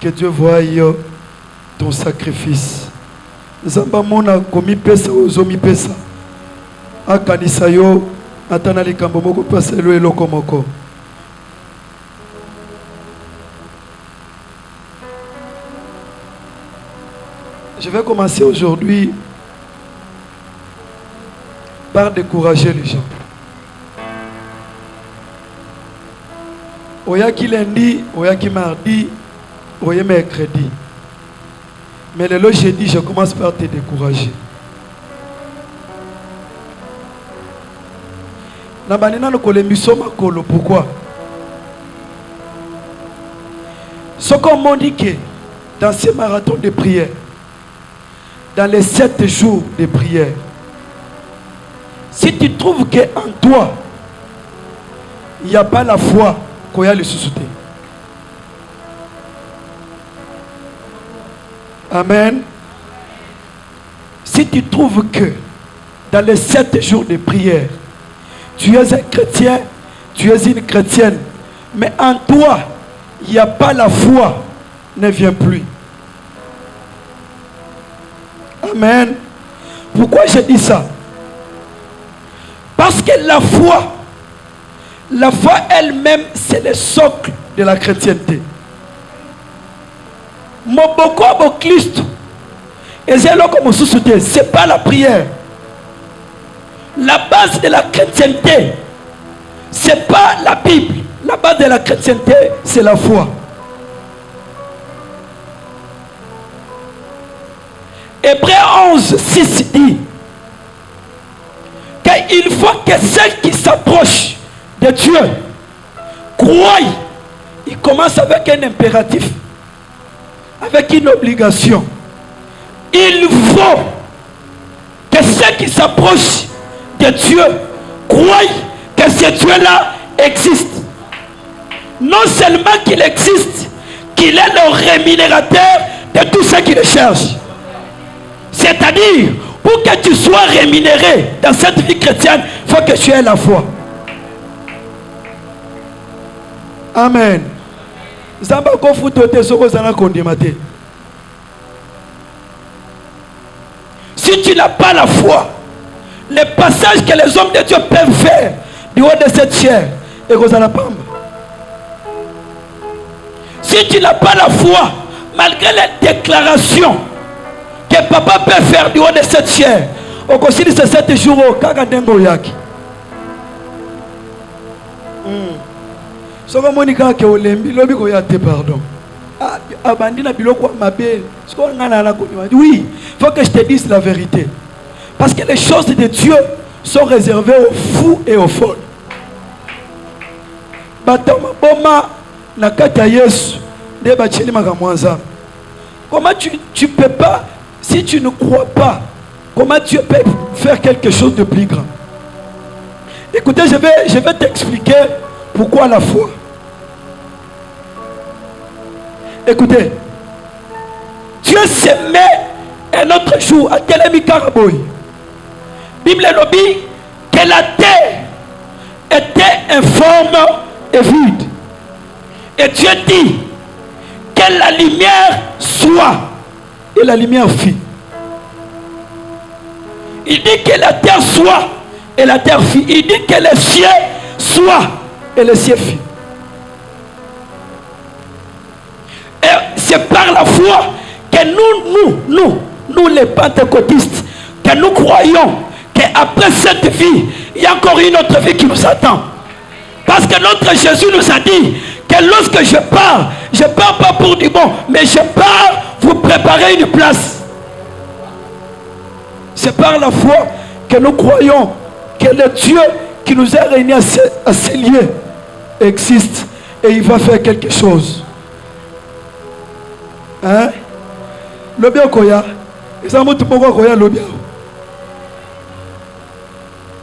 Que Dieu voie ton sacrifice. Zamba mona komi pesa ozomi pesa. Akanisa yo atana likambo moko pesa lo eloko moko. Je vais commencer aujourd'hui par décourager les gens. Oyaki lundi, oyaki mardi, oyaki mercredi. Mais le jeudi, je commence par te décourager. Pourquoi? Ce qu'on m'a dit que dans ces marathons de prière, dans les 7 jours de prière, si tu trouves qu'en toi, il n'y a pas la foi, qu'il y a le sous-souté. Amen. Si tu trouves que dans les 7 jours de prière, tu es un chrétien, tu es une chrétienne, mais en toi, il n'y a pas la foi, ne viens plus. Amen. Pourquoi je dis ça? Parce que la foi elle-même, c'est le socle de la chrétienté. C'est pas la prière. La base de la chrétienté, c'est pas la Bible. La base de la chrétienté, c'est la foi. Hébreux 11, 6 dit qu'il faut que ceux qui s'approchent de Dieu croient. Il commence avec un impératif, avec une obligation. Il faut que ceux qui s'approchent de Dieu croient que ce Dieu-là existe. Non seulement qu'il existe, qu'il est le rémunérateur de tous ceux qui le cherchent. C'est-à-dire, pour que tu sois rémunéré dans cette vie chrétienne, il faut que tu aies la foi. Amen. Si tu n'as pas la foi, les passages que les hommes de Dieu peuvent faire du haut de cette chair, si tu n'as pas la foi, malgré les déclarations que papa peut faire du haut de cette chair, au cours de ces 7 jours, pardon. Oui, il faut que je te dise la vérité. Parce que les choses de Dieu sont réservées aux fous et aux folles. Comment tu peux pas, si tu ne crois pas, comment Dieu peut faire quelque chose de plus grand? Écoutez, je vais t'expliquer pourquoi la foi. Écoutez, Dieu s'est mis un autre jour à Télémi Karaboy. Bible dit que la terre était informe et vide. Et Dieu dit que la lumière soit. Et la lumière fit. Il dit que la terre soit. Et la terre fit. Il dit que les cieux soient. Et les cieux fit. Et c'est par la foi que nous les pentecôtistes, que nous croyons qu'après cette vie, il y a encore une autre vie qui nous attend. Parce que notre Jésus nous a dit que lorsque je pars pas pour du bon, mais je pars vous préparer une place. C'est par la foi que nous croyons que le Dieu qui nous a réunis à ces lieux existe et il va faire quelque chose. Hein? Lobby Okoya. Ils ont tout pour Okoya Lobby.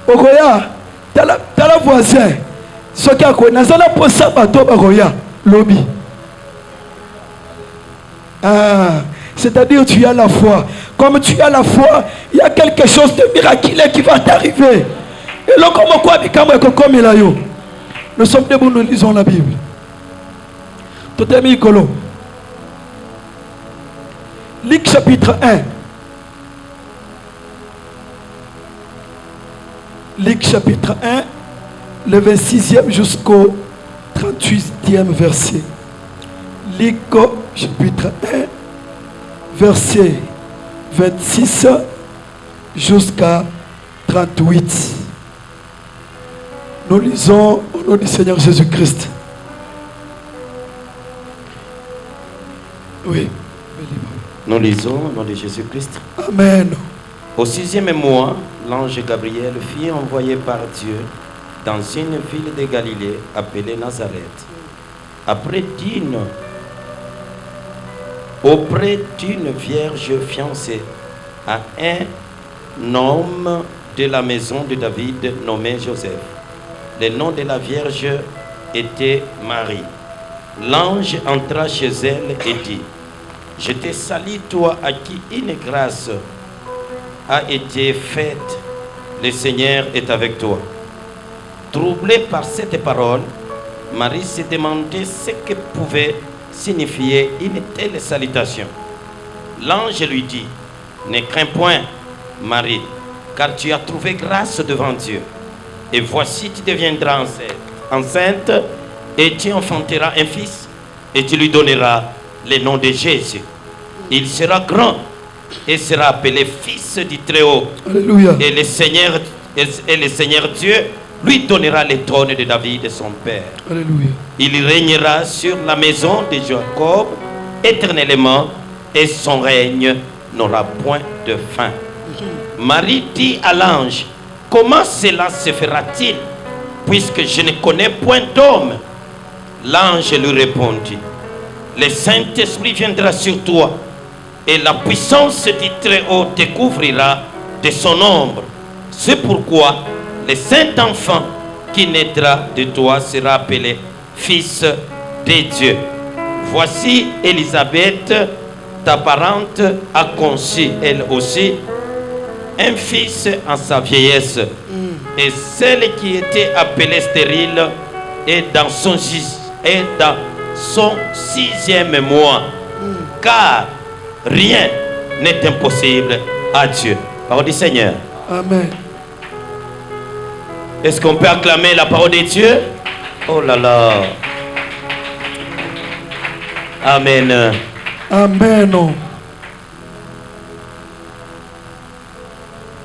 Okoya, t'as la voisin. Ce qui a connu, n'a pas ça bateau Okoya Lobby. Ah, c'est-à-dire tu as la foi. Comme tu as la foi, il y a quelque chose de miraculeux qui va t'arriver. Et là, comme il a eu. Nous sommes debout, nous lisons la Bible. Tout est mis colo. Luc chapitre 1. Luc chapitre 1, le 26e jusqu'au 38e verset. Luc chapitre 1, verset 26 jusqu'à 38. Nous lisons au nom du Seigneur Jésus-Christ. Oui. Nous lisons au nom de Jésus-Christ. Amen. Au 6e mois, l'ange Gabriel fut envoyé par Dieu dans une ville de Galilée appelée Nazareth, auprès d'une vierge fiancée à un homme de la maison de David nommé Joseph. Le nom de la vierge était Marie. L'ange entra chez elle et dit: Je te salue, toi à qui une grâce a été faite, le Seigneur est avec toi. Troublée par cette parole, Marie se demandait ce que pouvait signifier une telle salutation. L'ange lui dit: Ne crains point, Marie, car tu as trouvé grâce devant Dieu. Et voici, tu deviendras enceinte et tu enfanteras un fils et tu lui donneras le nom de Jésus. Il sera grand et sera appelé fils du Très-Haut. Alléluia. Et le Seigneur Dieu lui donnera le trône de David son père. Alléluia. Il régnera sur la maison de Jacob éternellement et son règne n'aura point de fin. Marie dit à l'ange: Comment cela se fera-t-il, puisque je ne connais point d'homme? L'ange lui répondit: Le Saint-Esprit viendra sur toi, et la puissance du Très-Haut te couvrira de son ombre. C'est pourquoi le Saint-Enfant qui naîtra de toi sera appelé Fils de Dieu. Voici Élisabeth, ta parente, a conçu elle aussi un fils en sa vieillesse. Et celle qui était appelée stérile est dans son 6e mois. Car rien n'est impossible à Dieu. Parole du Seigneur. Amen. Est-ce qu'on peut acclamer la parole de Dieu? Oh là là. Amen. Amen.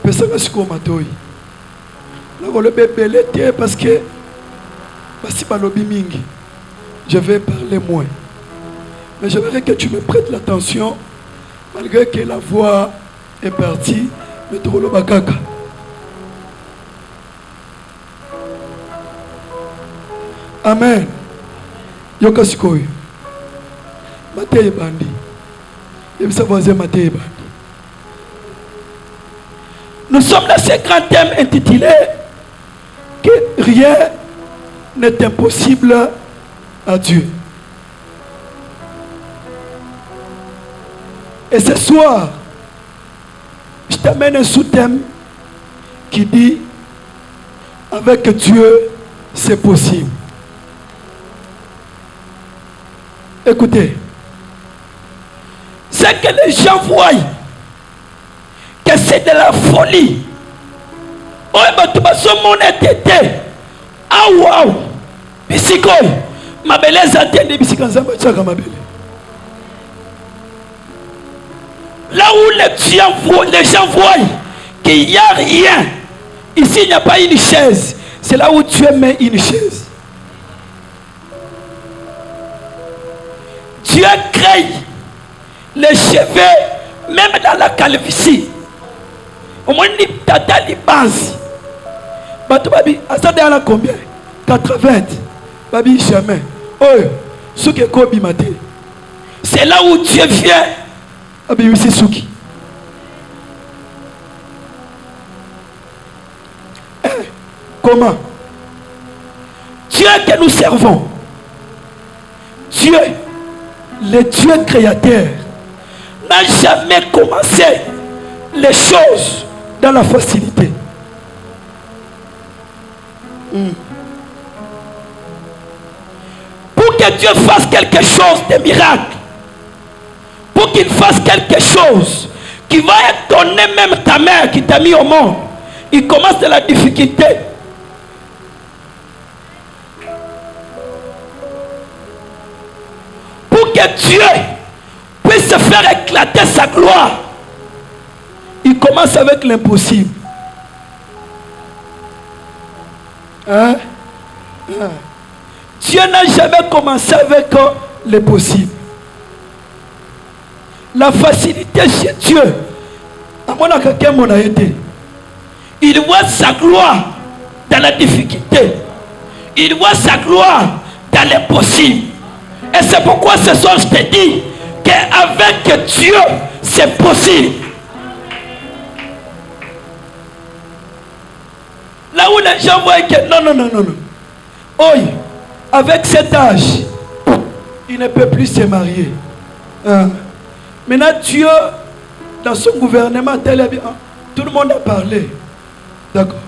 Pesaka siko matoi. La kolobe belete parce que basi balobi mingi. Je vais parler moins. Mais j'aimerais que tu me prêtes l'attention malgré que la voix est partie. Mais tu le bakaka. Amen. Yoka sikoyo. Matei bandi. Yebisa voisin Matei bandi. Nous sommes dans ce grand thème intitulé que rien n'est impossible à Dieu. Et ce soir, je t'amène un sous-thème qui dit: avec Dieu, c'est possible. Écoutez, c'est que les gens voient que c'est de la folie. Oh, tu vas se monter. Ah, waouh! Bisiko, ma belle attendez, bisiko, ça va ma belle. Là où les gens voient qu'il n'y a rien, ici il n'y a pas une chaise, c'est là où Dieu met une chaise. Dieu crée les cheveux, même dans la calvitie. Au moins, il tata les bases. Bato babi, asade ala combien? 80. Babi jamais. Oh, ce qui est kobi maté. C'est là où Dieu vient. Babi c'est souki. Comment? Dieu que nous servons, Dieu, le Dieu créateur, n'a jamais commencé les choses dans la facilité. Pour que Dieu fasse quelque chose de miracle, pour qu'il fasse quelque chose qui va étonner même ta mère qui t'a mis au monde, il commence de la difficulté. Pour que Dieu puisse faire éclater sa gloire, il commence avec l'impossible. Hein? Dieu n'a jamais commencé avec le possible. La facilité chez Dieu, il voit sa gloire dans la difficulté. Il voit sa gloire dans l'impossible. Et c'est pourquoi ce soir je te dis qu'avec Dieu, c'est possible. Là où les gens voient que non. Oh, avec cet âge, il ne peut plus se marier. Maintenant, Dieu, dans son gouvernement, tout le monde a parlé. D'accord.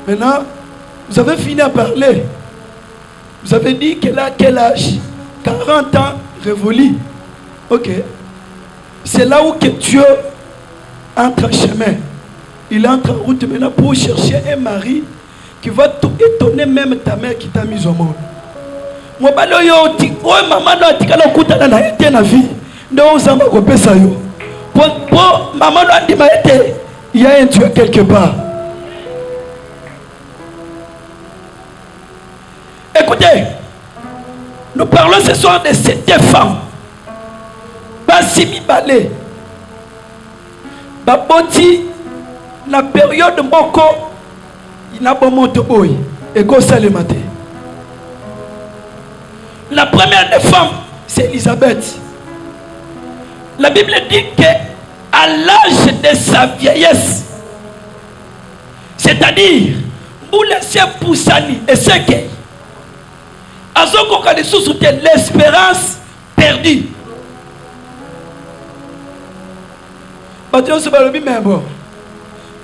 Maintenant, vous avez fini à parler. Vous avez dit qu'elle a quel âge? 40 ans révolu. Ok. C'est là où que Dieu entre en chemin. Il entre en route maintenant pour chercher un mari qui va tout étonner même ta mère qui t'a mis au monde. Moi, maman, il y a un Dieu quelque part. Écoutez, nous parlons ce soir de ces deux femmes. Basimi Balé, Baboti, la période Moko, il n'a pas monté boy et Gossa le matin. La première des femmes, c'est Élisabeth. La Bible dit qu'à l'âge de sa vieillesse, c'est-à-dire, pour laisser Poussani et Seke, l'espérance perdue. Badion se balobi membo.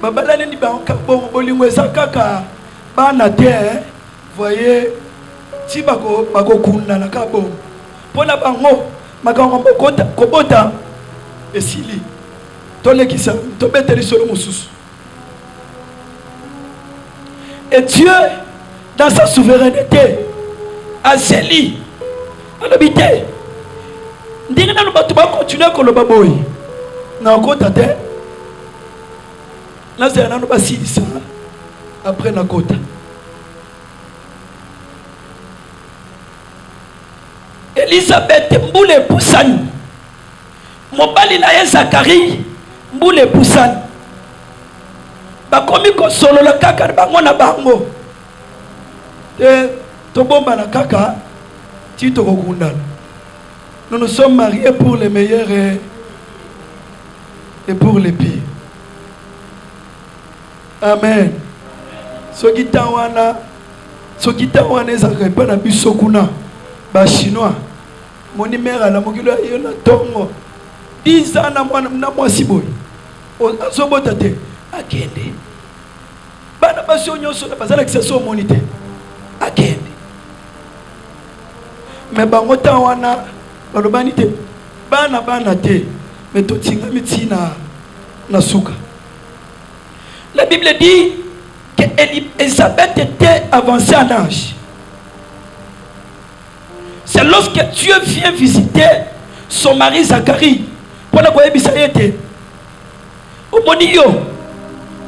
Babalani ni banka bon bolingo ezakaka bana te, voyez si bako kunda na kabo. Pona bango makango bokota kobota esili. Tole kisa to beteli solo mususu. Et Dieu dans sa souveraineté a scellé à l'habité. Ndinga na bato ba continuer ko loba boy. Na kota te. Na zela na ba silisa après na kota. Elisabeth Mboule Poussani. Mobali na ye Zacharie Mboule Poussani. Bakomi ko solo la kaka bango na bango. Tobomba na kaka Tito Kokundana. Nous nous sommes mariés pour les meilleurs et pour les pires. Amen. Sokita wana ezaka pa na biso kuna ba chinois. Moni mère la mokilo yo na tongo. 10 ans na mwasi boy. Azobota te akende. Bana basi onyoso na bazala kisaso monite. Akende. Mais bango ta wana balobani te bana te mais totinga mitina na suka. La Bible dit que Élisabeth était avancée en âge. C'est lorsque Dieu vient visiter son mari Zacharie pour la koyebi sa yete. Omoni yo,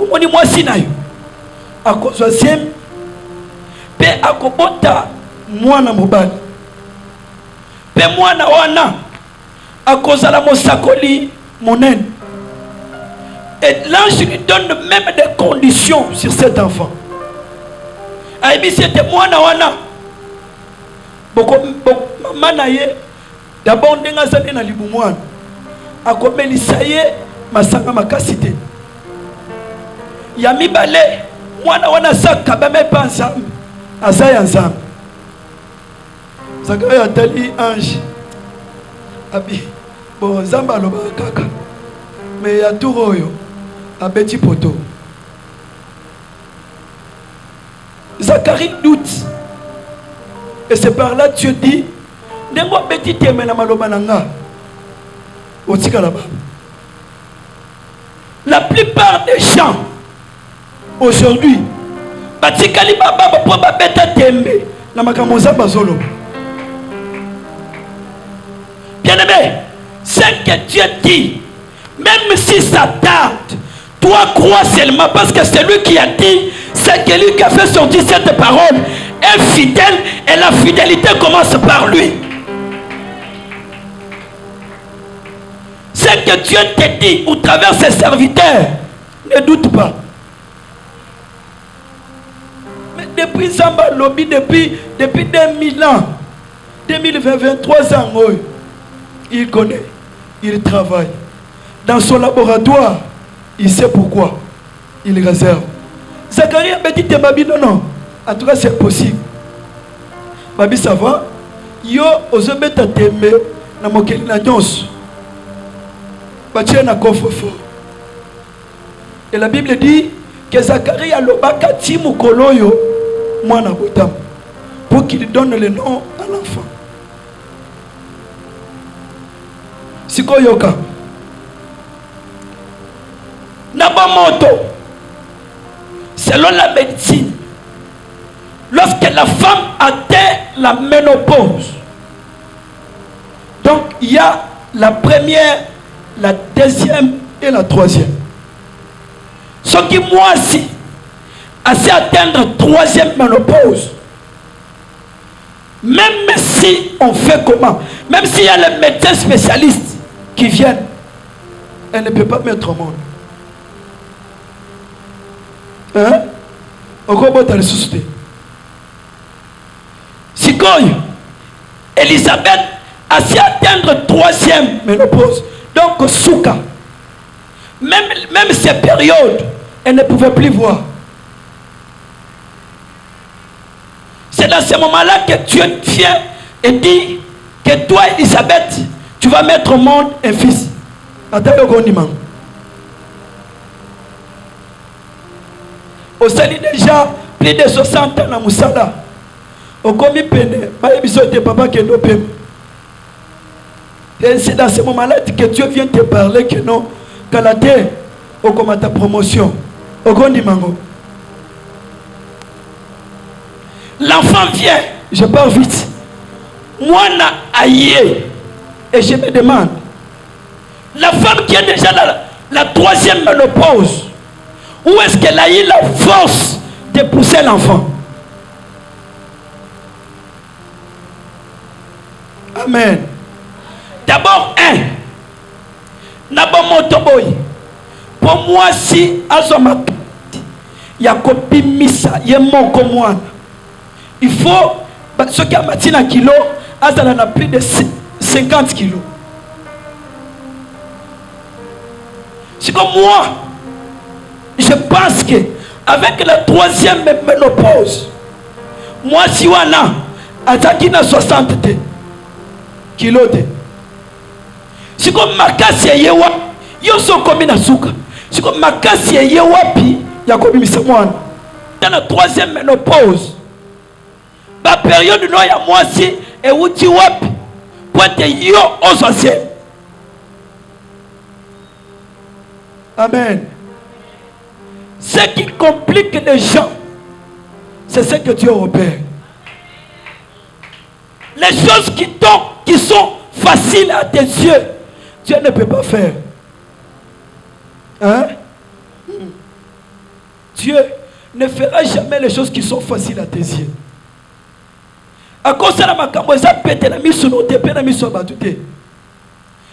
omoni mwasi na yo. Akozwa zem pe akobota mwana mobali. Pe mwana wana akozala mosakoli monene. Et l'ange lui donne même des conditions sur cet enfant. Aïbi c'était mwana wana. Boko maman ye d'abord ndenga zane na libu mwana. Akomelisa ye masanga makasite. Ya mibale mwana wana saka bame pa nzambe. Azaya nzambe. Zacharie atali ange. Abi bon nzambe aloba kaka. Mais ya turoyo abeti poto. Zacharie doute. Et c'est par là Dieu dit Nengo beti teme na maloba nanga. otika là-bas. La plupart des gens aujourd'hui batikali baba pour babeta tembe na makambo za bazolo. Bien-aimé, ce que Dieu dit, même si ça tarde, toi crois seulement parce que c'est lui qui a dit, c'est lui qui a fait sortir cette parole est fidèle et la fidélité commence par lui. Ce que Dieu te dit au travers ses serviteurs, ne doute pas. Mais depuis Zamba Lobby, depuis 2000 ans, 2020, 23 ans, il connaît, il travaille. Dans son laboratoire, il sait pourquoi. Il réserve. Zacharie a dit Babi, non. En tout cas, c'est possible. Babi, ça va. Yo, ozobet a tembe, na mokeli na nyonso. Batie na coffre fort. Et la Bible dit que Zacharie a lobaka timu koloyo, mwana botam, pour qu'il donne le nom à l'enfant. Sikoyoka. Nabamoto. Selon la médecine, lorsque la femme atteint la ménopause, donc il y a la première, la deuxième et la troisième. Ce qui moi aussi, assez atteindre troisième ménopause, même si on fait comment, même s'il y a les médecins spécialistes qui viennent, elle ne peut pas mettre au monde. Hein? Encore bon, tu as ressuscité. Sikoy, Elisabeth a su atteindre troisième ménopause. Donc, Souka, même ces périodes, elle ne pouvait plus voir. C'est dans ce moment-là que Dieu vient et dit que toi, Elisabeth, tu vas mettre au monde un fils. Attends le condiment. Au salut déjà plus de 60 ans dans Moussala. Au commis pene, papa qui et c'est dans ce moment-là que Dieu vient te parler que non, que la terre, au comme ta promotion. Au condimango. L'enfant vient, je pars vite. Moi, na aïe. Et je me demande, la femme qui est déjà la troisième ménopause, où est-ce qu'elle a eu la force de pousser l'enfant? Amen. D'abord, pour moi, si il y a copie missa, il y a mon comme moi. Il faut, ce qui a matin à kilo, il a plus de 50 kilos. C'est comme moi. Je pense que avec la troisième ménopause, moi si on a attaqué na 60 kilos, c'est comme ma casse yewa, yo so comme na souka. C'est comme ma casse yewa pi, ya kobi misamwana. Dans la troisième ménopause, la période no ya moi si et uti wapi, pour être yo ososé. Amen. Ce qui complique les gens, c'est ce que Dieu opère. Les choses qui sont faciles à tes yeux, Dieu ne peut pas faire. Hein? Dieu ne fera jamais les choses qui sont faciles à tes yeux. À cause de la makambo, ça pète la mise sur nos tépés, la mise sur la batute.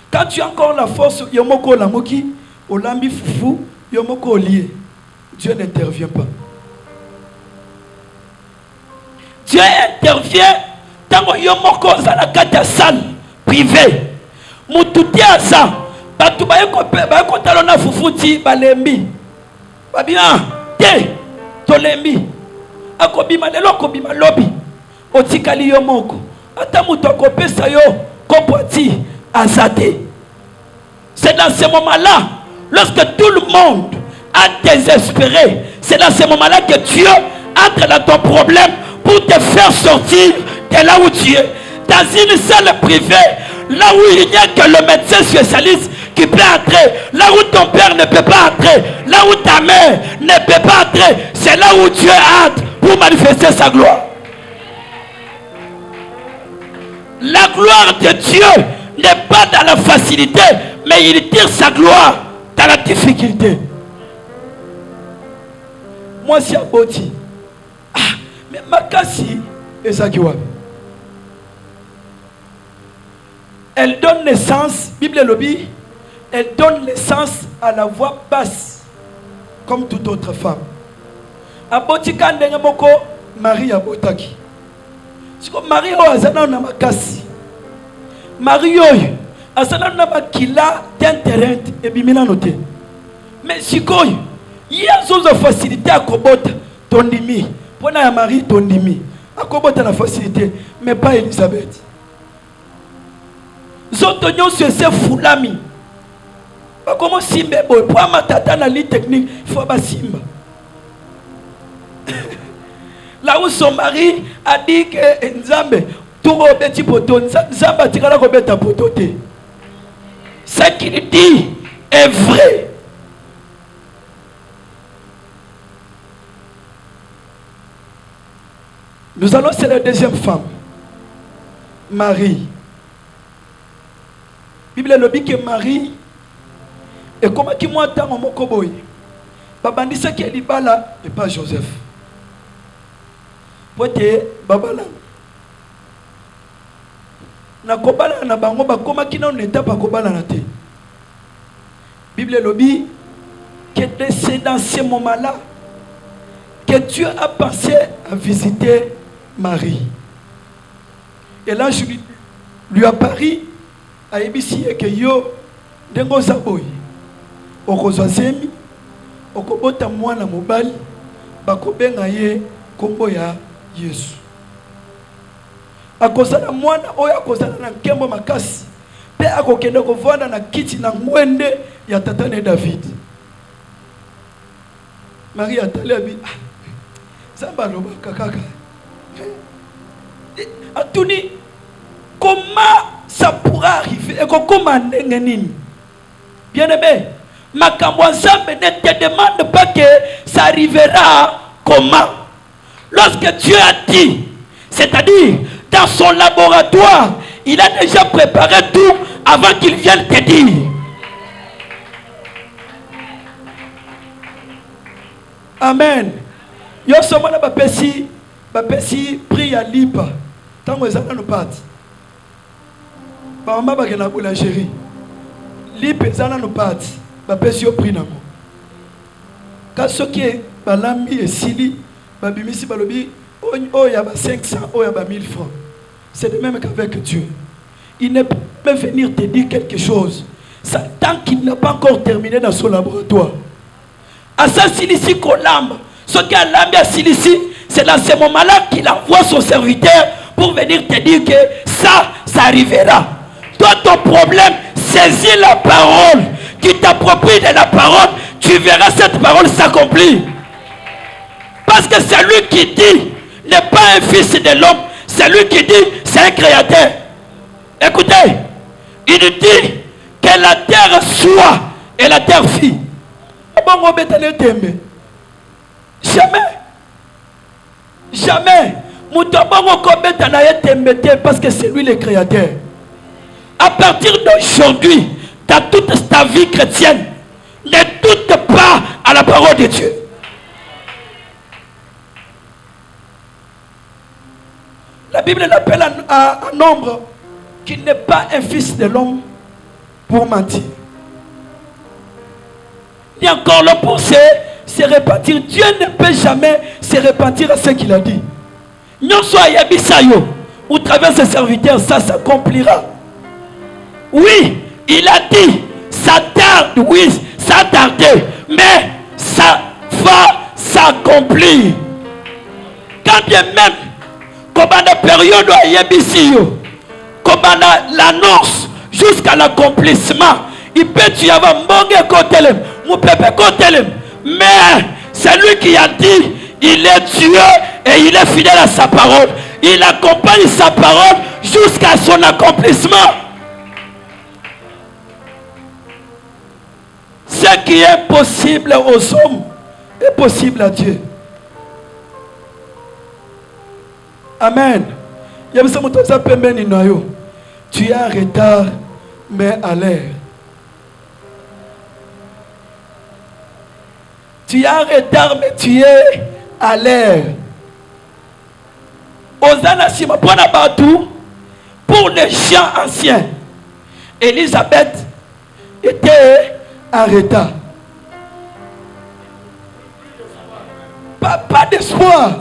Quand tu as encore la force, yomoko la moki, olambi foufou, yomoko lié. Dieu n'intervient pas. Dieu intervient dans yomoko za la kata salle privée. Mututi asa, batu bayeko talona fufuti balembi. Babina, te tolembi. Akobima lelo kobima lobi. Otikali yomoko. Ata mutu akopesa yo kopoti azate. C'est dans ce moment-là, lorsque tout le monde a désespéré, c'est dans ce moment-là que Dieu entre dans ton problème pour te faire sortir de là où tu es. dans une salle privée, là où il n'y a que le médecin spécialiste qui peut entrer, là où ton père ne peut pas entrer, là où ta mère ne peut pas entrer, c'est là où Dieu entre pour manifester sa gloire. La gloire de Dieu n'est pas dans la facilité, mais il tire sa gloire dans la difficulté. Moi, c'est aboti. Ah, mais Makasi et Zakiwa. Elle donne naissance, Bible lobby, elle donne naissance à la voix basse, comme toute autre femme. Aboti kandenge moko, Marie abotaki. C'est comme Marie Azana na makasi. Marie Azana na makila d'intérêt et bimina noté. Mais si quoi, il y a une facilité à Kobota, ton dimi. Pour na Marie ton dimi. À Kobota la facilité, mais pas Elisabeth. Zotonyo se foulami. Pas comment simba boy. Pour ma tata na li technique, il faut pas simba. Là où son mari a dit que Nzambe tout robeti poto, Nzamba tirala robeta poto te. Ce qu'il dit est vrai. Nous allons, c'est la deuxième femme, Marie. Bible le dit que Marie et comment qui moi tant mon koboy. Babandisa qui est libala et pas Joseph. Pote babala na kobala na bango bakoma kina on étape kobala na te. Bible lobby que c'est dans ce moment-là que Dieu a pensé à visiter Marie. Et là je lui a pari à ebisi que yo dengo saboy okozazemi okobota mwana mobali bakobenga ye kombo ya Yesu. Akozala mwana oyo akozala na nkembo makasi pe akokende kovanda na kiti na ngwende ya tatane David. Marie atali abi samba loba kaka. Atuni comment ça pourra arriver et comment nini? Bien-aimé, makambo nzambe ne te demande pas que ça arrivera comment. Lorsque Dieu a dit, c'est-à-dire dans son laboratoire, il a déjà préparé tout avant qu'il vienne te dire. Amen. Yo somana bapesi prie à lipa. Tant que ça nous part. Maman ba na boulangerie. Lipa ça nous part. Bapesi yo prie nango. Quand ce qui est balambi et sili babimisi balobi oh ya ba 500 oh ya ba 1000 francs. C'est de même qu'avec Dieu. Il ne peut venir te dire quelque chose ça, tant qu'il n'a pas encore terminé dans son laboratoire. À ça silici kolamba. Ce qui a l'ambia silici, c'est dans ce moment-là qu'il envoie son serviteur pour venir te dire que ça arrivera. Toi ton problème, saisis la parole. Tu t'appropries de la parole, tu verras cette parole s'accomplir. Parce que celui qui dit n'est pas un fils de l'homme, celui qui dit c'est un créateur. Écoutez, il dit que la terre soit et la terre fit. Jamais. Parce que c'est lui le créateur. À partir d'aujourd'hui, dans toute ta vie chrétienne, ne doute pas à la parole de Dieu. La Bible l'appelle un nombre qui n'est pas un fils de l'homme pour mentir. Ni encore l'homme pour se repentir. Dieu ne peut jamais se repentir à ce qu'il a dit. Non soit Yabisayo, ou travers ses serviteurs, ça s'accomplira. Oui, il a dit, ça tarde, oui, ça tarde, mais ça va s'accomplir. Quand bien même, comme la période où Yabisayo, comme l'annonce jusqu'à l'accomplissement, il peut y avoir mbonge kotelem, mon peuple kotelem, mais c'est lui qui a dit, il est Dieu et il est fidèle à sa parole. Il accompagne sa parole jusqu'à son accomplissement. Ce qui est possible aux hommes est possible à Dieu. Amen. Tu es en retard, mais à l'air. Tu es en retard, mais tu es à l'air. Pour les gens anciens, Élisabeth était en retard. Pas d'espoir.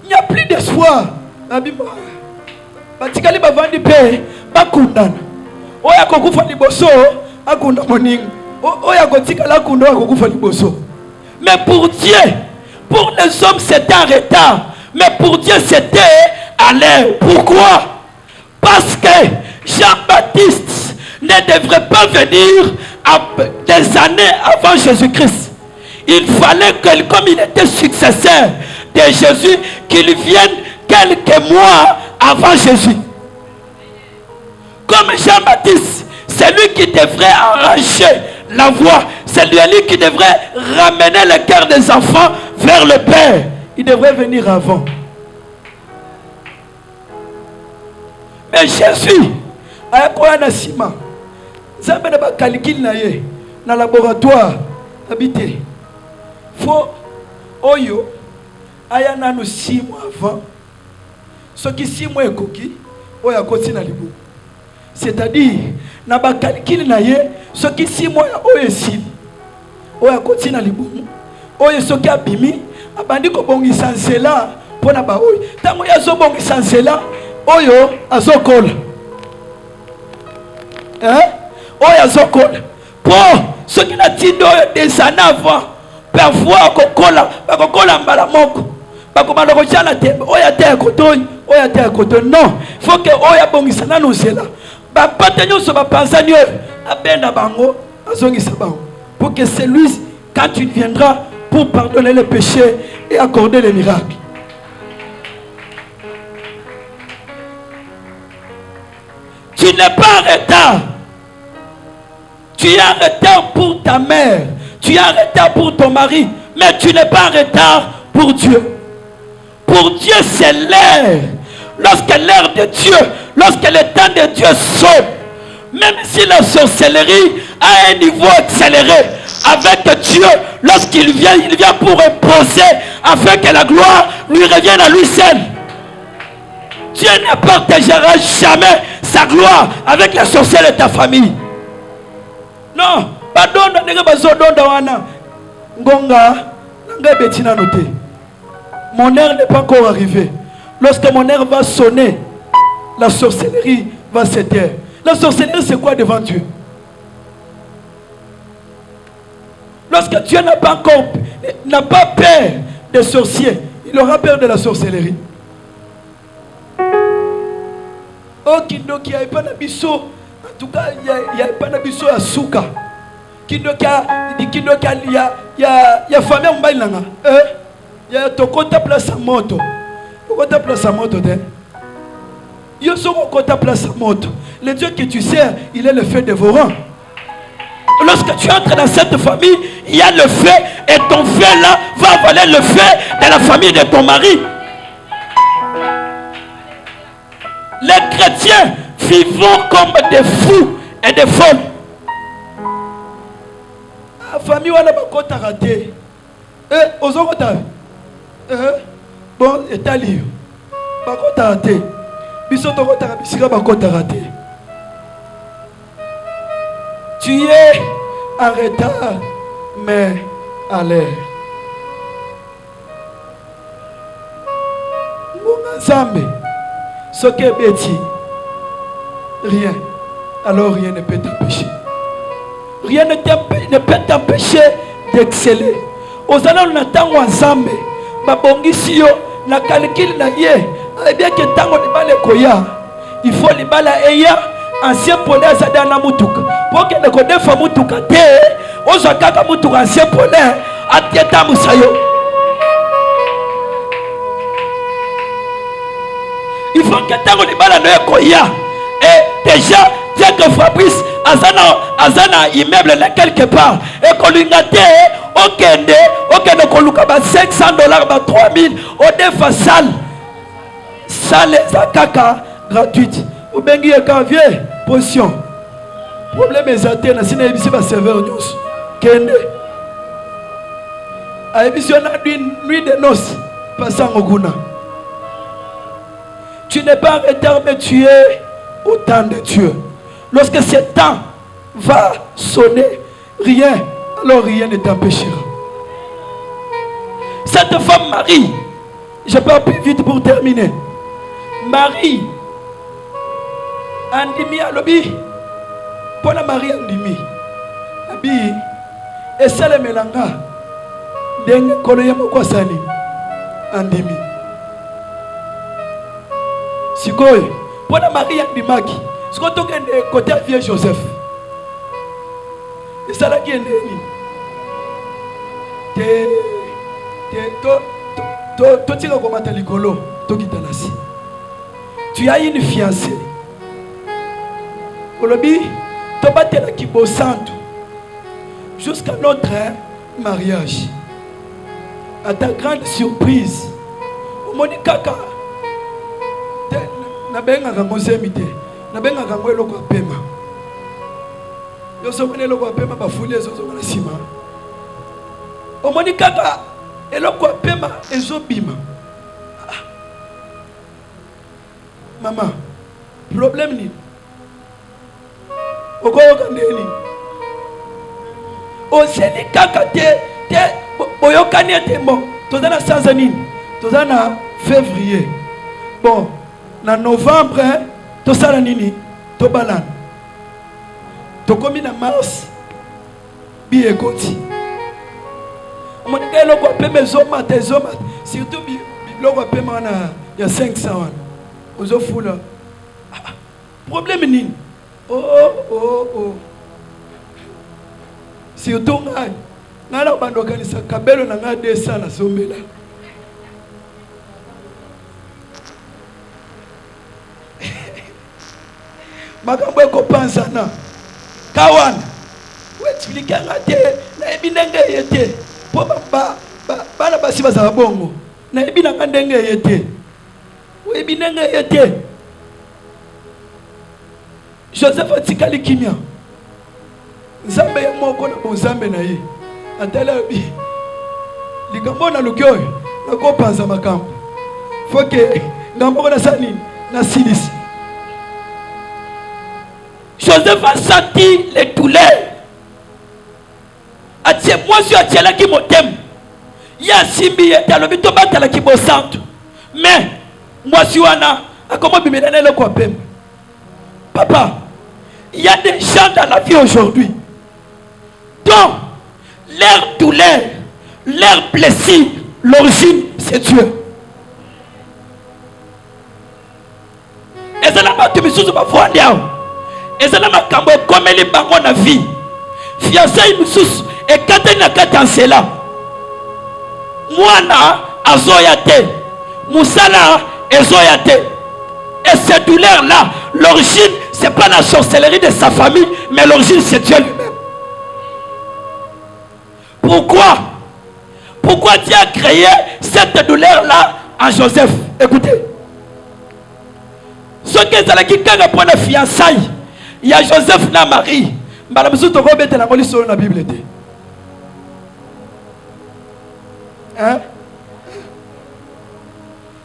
Il n'y a plus d'espoir. Batikali bavandi pe bakundana. Oya kokufa liboso akunda moning. Oya kotikala kunda kokufa liboso. Mais pour Dieu, pour les hommes c'était en retard, mais pour Dieu c'était à l'air. Pourquoi? Parce que Jean-Baptiste ne devrait pas venir des années avant Jésus-Christ. Il fallait que, comme il était successeur de Jésus, qu'il vienne quelques mois avant Jésus. Comme Jean-Baptiste, c'est lui qui devrait arranger la voie. C'est lui qui devrait ramener le cœur des enfants vers le Père. Il devrait venir avant. Mais Jésus, ayakoya na sima. Zambe na ba calcul na ye na laboratoire habité. Faut oyo aya nanu 6 mois avant. Ce qui 6 mois ekoki oya koti na libu. C'est-à-dire na ba calcul na ye ce qui 6 mois oyo si oya koti na libu. Oyo ce qui abimi abandi ko bongisa nzela pona ba oyo. Tango ya zo bongisa nzela oyo azokola. Oyo azokola. Pour ce qui n'a tindo des années avant, parfois kokola mbala moko. Bakomanda ko chala tembe. Oya te kotoi, oya te kotoi. Non, il faut que oya bongisa na nzela. Ba patanyo so ba pansanyo abenda bango azongisa bango. Pour que celui quand il viendra pour pardonner les péchés et accorder les miracles. Tu n'es pas en retard. Tu es en retard pour ta mère. Tu es en retard pour ton mari. Mais tu n'es pas en retard pour Dieu. Pour Dieu, c'est l'heure. Lorsque l'heure de Dieu, lorsque le temps de Dieu saute, même si la sorcellerie a un niveau accéléré, avec Dieu, lorsqu'il vient, il vient pour imposer afin que la gloire lui revienne à lui seul. Dieu ne partagera jamais sa gloire avec les sorciers de ta famille. Non, pardon, mon heure n'est pas encore arrivée. Lorsque mon heure va sonner, la sorcellerie va se taire. La sorcellerie, c'est quoi devant Dieu? Lorsque Dieu n'a pas peur des sorciers, il aura peur de la sorcellerie. Oh, Kindoki, il n'y a pas d'abisso. En tout cas, il n'y a pas d'abisso à Souka. Kindoki, il y a famille en bailanga. Il y a Tokota place à moto. Tokota place à moto. Il y a Tokota place à moto. Le Dieu que tu sers, il est le feu dévorant. Lorsque tu entres dans cette famille, il y a le feu et ton feu là va avaler le feu de la famille de ton mari. Les chrétiens vivons comme des fous et des folles. La famille wana bakota raté. Ozokota. Bon, etali. Bakota raté. Biso tokota bisika bakota raté. Tu es en retard, mais à l'air. Mon Zambé. Ce qui est bêtis, rien. Alors rien ne peut t'empêcher. Rien ne peut t'empêcher d'exceller. Aux allons n'attendons ensemble. Babongisi yo na calcul na ye. Eh bien que tango de bale koya. Il faut les bala eya ancien polaire ça na mutuka. Pour que ne connaisse pas mutuka te. Ozakaka mutuka ancien polaire atieta musayo. Il faut Donc, tant qu'on est mal à Koya, et déjà, tiens que Fabrice, Azana, immeuble là quelque part, et qu'on lui a dit, ok, qu'on lui a 500 dollars, 3000, au défa salle, salle, zakaka, gratuite. Ou bien, il y a un vieux, position. Problème est atteint, si on a ici, va serveur news. Kende. A ici, on a une nuit de noces, passant au Guna. Tu n'es pas en retard, mais tu es au temps de Dieu. Lorsque ce temps va sonner, alors rien ne t'empêchera. Cette femme Marie, je parle plus vite pour terminer. Marie, Andimi à l'obi, pour la Marie Andimi, Abi, et ça le mélanga, d'un koloyamo kwa sani, Andimi. Sikoy, pour la Marie Andimaki, ce qu'on toque côté vieux Joseph. Et ça là qui est né. Tu as une fiancée. Olobi, tu vas te la kibosante jusqu'à notre mariage. À ta grande surprise, Monikaka, nabenga ngozemite, nabenga ngwelo kwa pema. Yo somene lo kwa pema bafule zo zo na sima. Monikaka eloko pema ezobima. Maman, problème ni. Okoyoka ndeni. Oseli kaka te boyokani ete bon. Tozana sanzanini. Tozana février. Bon, na novembre, tosala nini? Tobalana. Tokomi na mars. Bi ekoti. Monika eloko pema ezomata. Surtout biloko pema na ya 500 wana. Ozo fula. Problème nini? Oh. Surtout ngai. Ngala bandokanisa kabelo na nga 200 na sombela. Makambo ekopanza na. Kawana. Ou expliquer ngate na ebinenge yete. Po bana basi bazaba bongo. Na ebinanga ndenge yete. Ou ebinenge yete. Joseph atikali kimia. Nzambe ya moko na bonzambe na ye. Atala bi. Likambo na lukyo na ko panza makambo. Foke ngambo na sani na silisi. Joseph a senti les douleurs. Atie moi sur atiela ki motem. Ya simbi etalobi to batala ki bosanto. Mais moi si wana akomo bimedana le ko pem. Papa, il y a des gens dans la vie aujourd'hui dont leur douleur, leur blessure, l'origine, c'est Dieu. Et ça n'a pas de mission sur ma foi. Et ça n'a pas de comme les barons de vie. Fiancé Moussous et Katena Katansela. Mwana Azoyate. Moussala Ezoyate. Et cette douleur-là, l'origine, ce n'est pas la sorcellerie de sa famille, mais l'origine, c'est Dieu lui-même. Pourquoi Dieu a créé cette douleur-là en Joseph? Écoutez. Ce qui est qui quand pour la fiançailles, il y a Joseph et Marie. La Bible. Hein?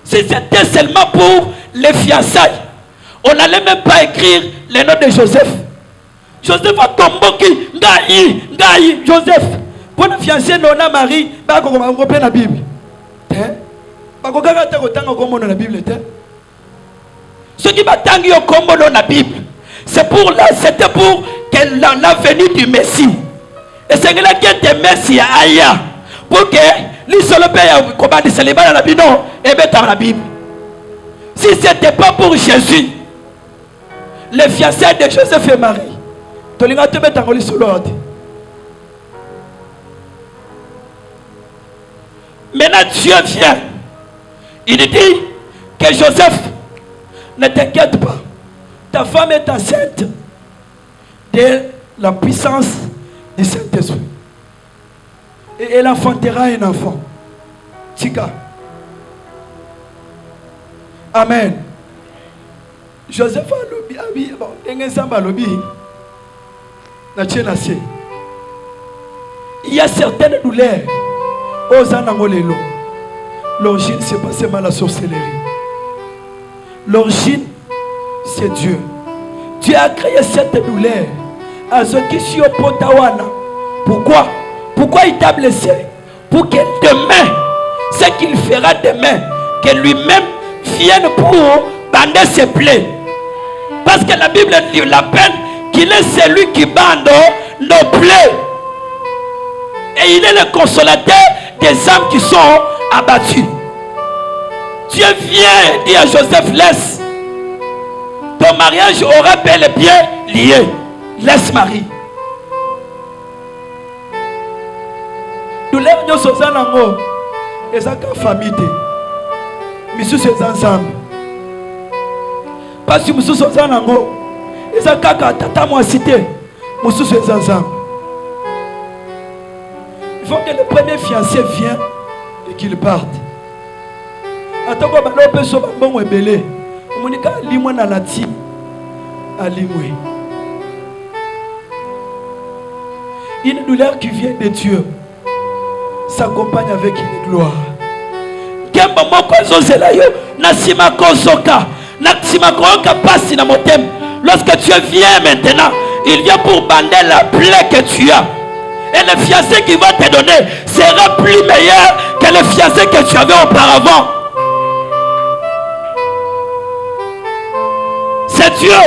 Si c'était seulement pour les fiançailles, on n'allait même pas écrire le nom de Joseph. Joseph a tombé Ngaï, Joseph. Pour la fiancée, non, Marie, on va la Bible. La Bible. Ce qui va tanguer au combo dans la Bible, c'était pour la venue du Messie. Et c'est là qu'il y a des Messies ailleurs. Pour que les seuls pays comment dire célébrer dans la Bible, non, et mettre dans la Bible. Si ce n'était pas pour Jésus, les fiançailles de Joseph et Marie, tu les te mettre en sur l'ordre. Maintenant Dieu vient. Il dit que Joseph Ne t'inquiète pas. Ta femme est enceinte de la puissance du Saint-Esprit. Et elle enfantera un enfant. Tika. Amen. Joseph a lobi, bon, il y a certaines douleurs. L'origine, c'est pas seulement la sorcellerie. L'origine, c'est Dieu. Dieu a créé cette douleur. Pourquoi? Pourquoi il t'a blessé? Pour que demain, ce qu'il fera demain, que lui-même vienne pour bander ses plaies. Parce que la Bible l'appelle qu'il est celui qui bande nos plaies. Et il est le consolateur des âmes qui sont abattues. Dieu vient dire à Joseph, laisse. Ton mariage aura bel et bien lié. Laisse Marie. Douleur nous sommes en et ça qu'en famille. Mais sous ces ensemble. Parce que nous sommes en haut. Et ça qu'à tata moi cité. Nous sommes ces ensemble. Il faut que le premier fiancé vienne et qu'il parte. Attends, on peut se bon rebelle. Monica limon à la ti à limoué. Une douleur qui vient de Dieu s'accompagne avec une gloire. Lorsque Dieu vient maintenant, il vient pour bander la plaie que tu as. Et le fiancé qu'il va te donner sera plus meilleur que le fiancé que tu avais auparavant. C'est Dieu.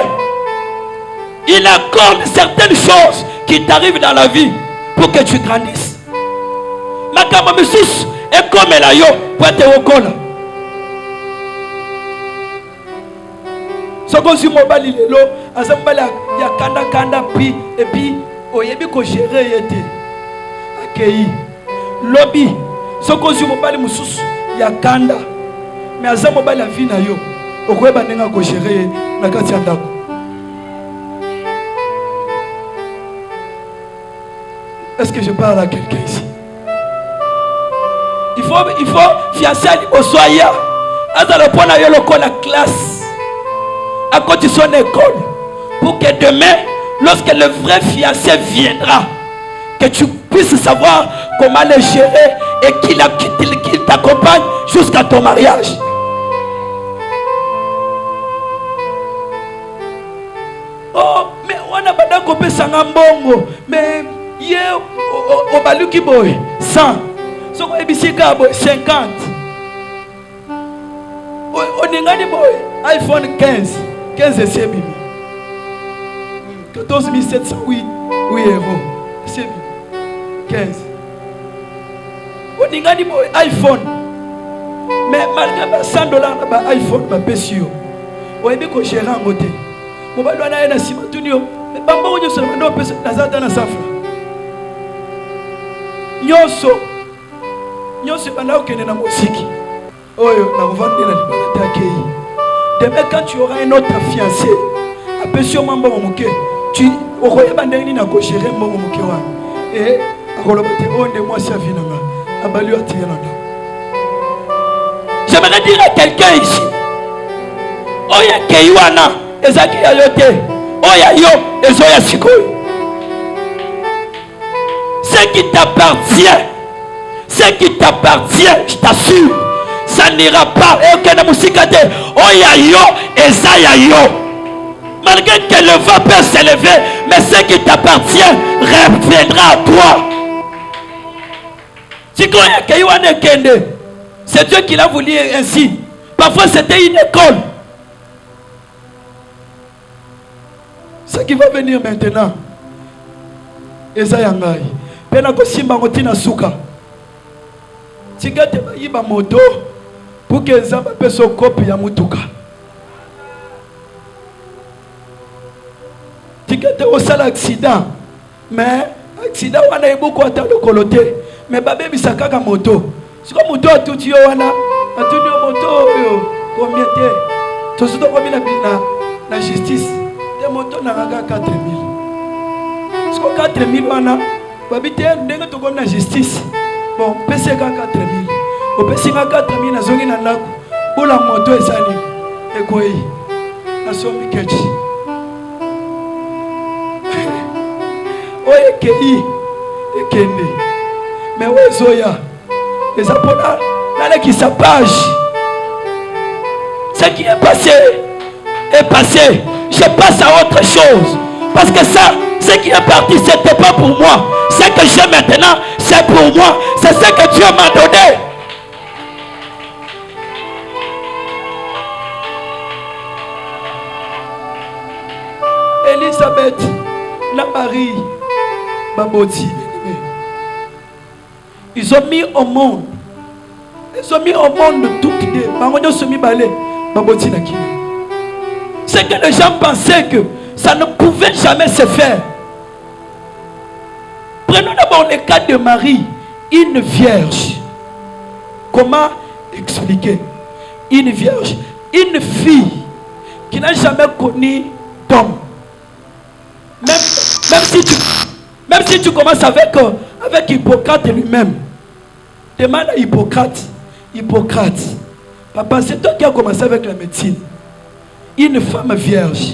Il accorde certaines choses qui t'arrivent dans la vie pour que tu grandisses. Makama Moussous est comme la yo pour te reconnaître. Ce que je mobile il est là, azambala ya kanda puis et puis oyebi ko gérer yete. Akei lobby. Ce que je mobile Moussous ya kanda. Mais azambala la vie na yo. Okoyeba nenga ko gérer na kati ya ndako. Est-ce que je parle à quelqu'un ici? Il faut fiancer au soya. À le point à la classe. À côté de son école. Pour que demain, lorsque le vrai fiancé viendra, que tu puisses savoir comment le gérer et qu'il t'accompagne jusqu'à ton mariage. Oh, mais on a pas d'accompagné Sangambongo. Mais hier, au Baluki Boy, 100. So ko ebisika boy 50. Oningani boy iPhone 15 c'est bibi. 14 700 oui euros. C'est bibi. 15. Oningani boy iPhone. Mais malgré $100 na ba iPhone ba pesio. Oyebi ko gérer en côté. Mo ba lwana na sima tunio. Mais bamba onyo so ndo pesa nazata na safra. Nyoso na musique. Demain quand tu auras un autre fiancé, appelle-toi Mamba Momoke. Tu auras bandé na gérer Mamba Momoke wa. Et akolobate onde moi sa vie nanga. Abalu atiyana. J'aimerais dire à quelqu'un ici. Oya keiwana ezaki ayote. Oya yo ezoya sikoyo. Ce qui t'appartient, je t'assure, ça n'ira pas. Et aucun de musikate, oya yo, ezaya yo. Malgré que le vent peut s'élever, mais ce qui t'appartient reviendra à toi. C'est Dieu qui l'a voulu ainsi. Parfois c'était une école. Ce qui va venir maintenant, ezaya ngai. Pena ko simba ngotina suka. Tigate ba yiba moto pour que nzamba peso copie ya mutuka. Tigate au sala accident. Mais accident wana eboko ata lokolote. Mais babe bisaka ka moto. Siko moto atuti yo wana, atuti yo moto yo combien te? Tout ce qu'on a la justice, des motos n'a pas 4 000. Ce qu'on 4 000, on a, la justice. Bon, PCK 4 000. Au PCK 4 000, on a zongé dans la pour la moto et sali. Et quoi? La somme ketch. Oye Kei et Kende. Mais où est Zoya? Les apôtres, là qui s'appage. Ce qui est passé est passé. Je passe à autre chose. Parce que ça, ce qui est parti, ce n'était pas pour moi. Ce que j'ai maintenant, c'est pour moi. C'est ce que Dieu m'a donné. Elisabeth, la Marie, Baboti. Ils ont mis au monde. Ils ont mis au monde toutes les. C'est que les gens pensaient que ça ne pouvait jamais se faire. Prenons d'abord le cas de Marie, une vierge. Comment expliquer? Une vierge, une fille qui n'a jamais connu d'homme. Même si tu commences avec Hippocrate lui-même, demande à Hippocrate, papa, c'est toi qui as commencé avec la médecine. Une femme vierge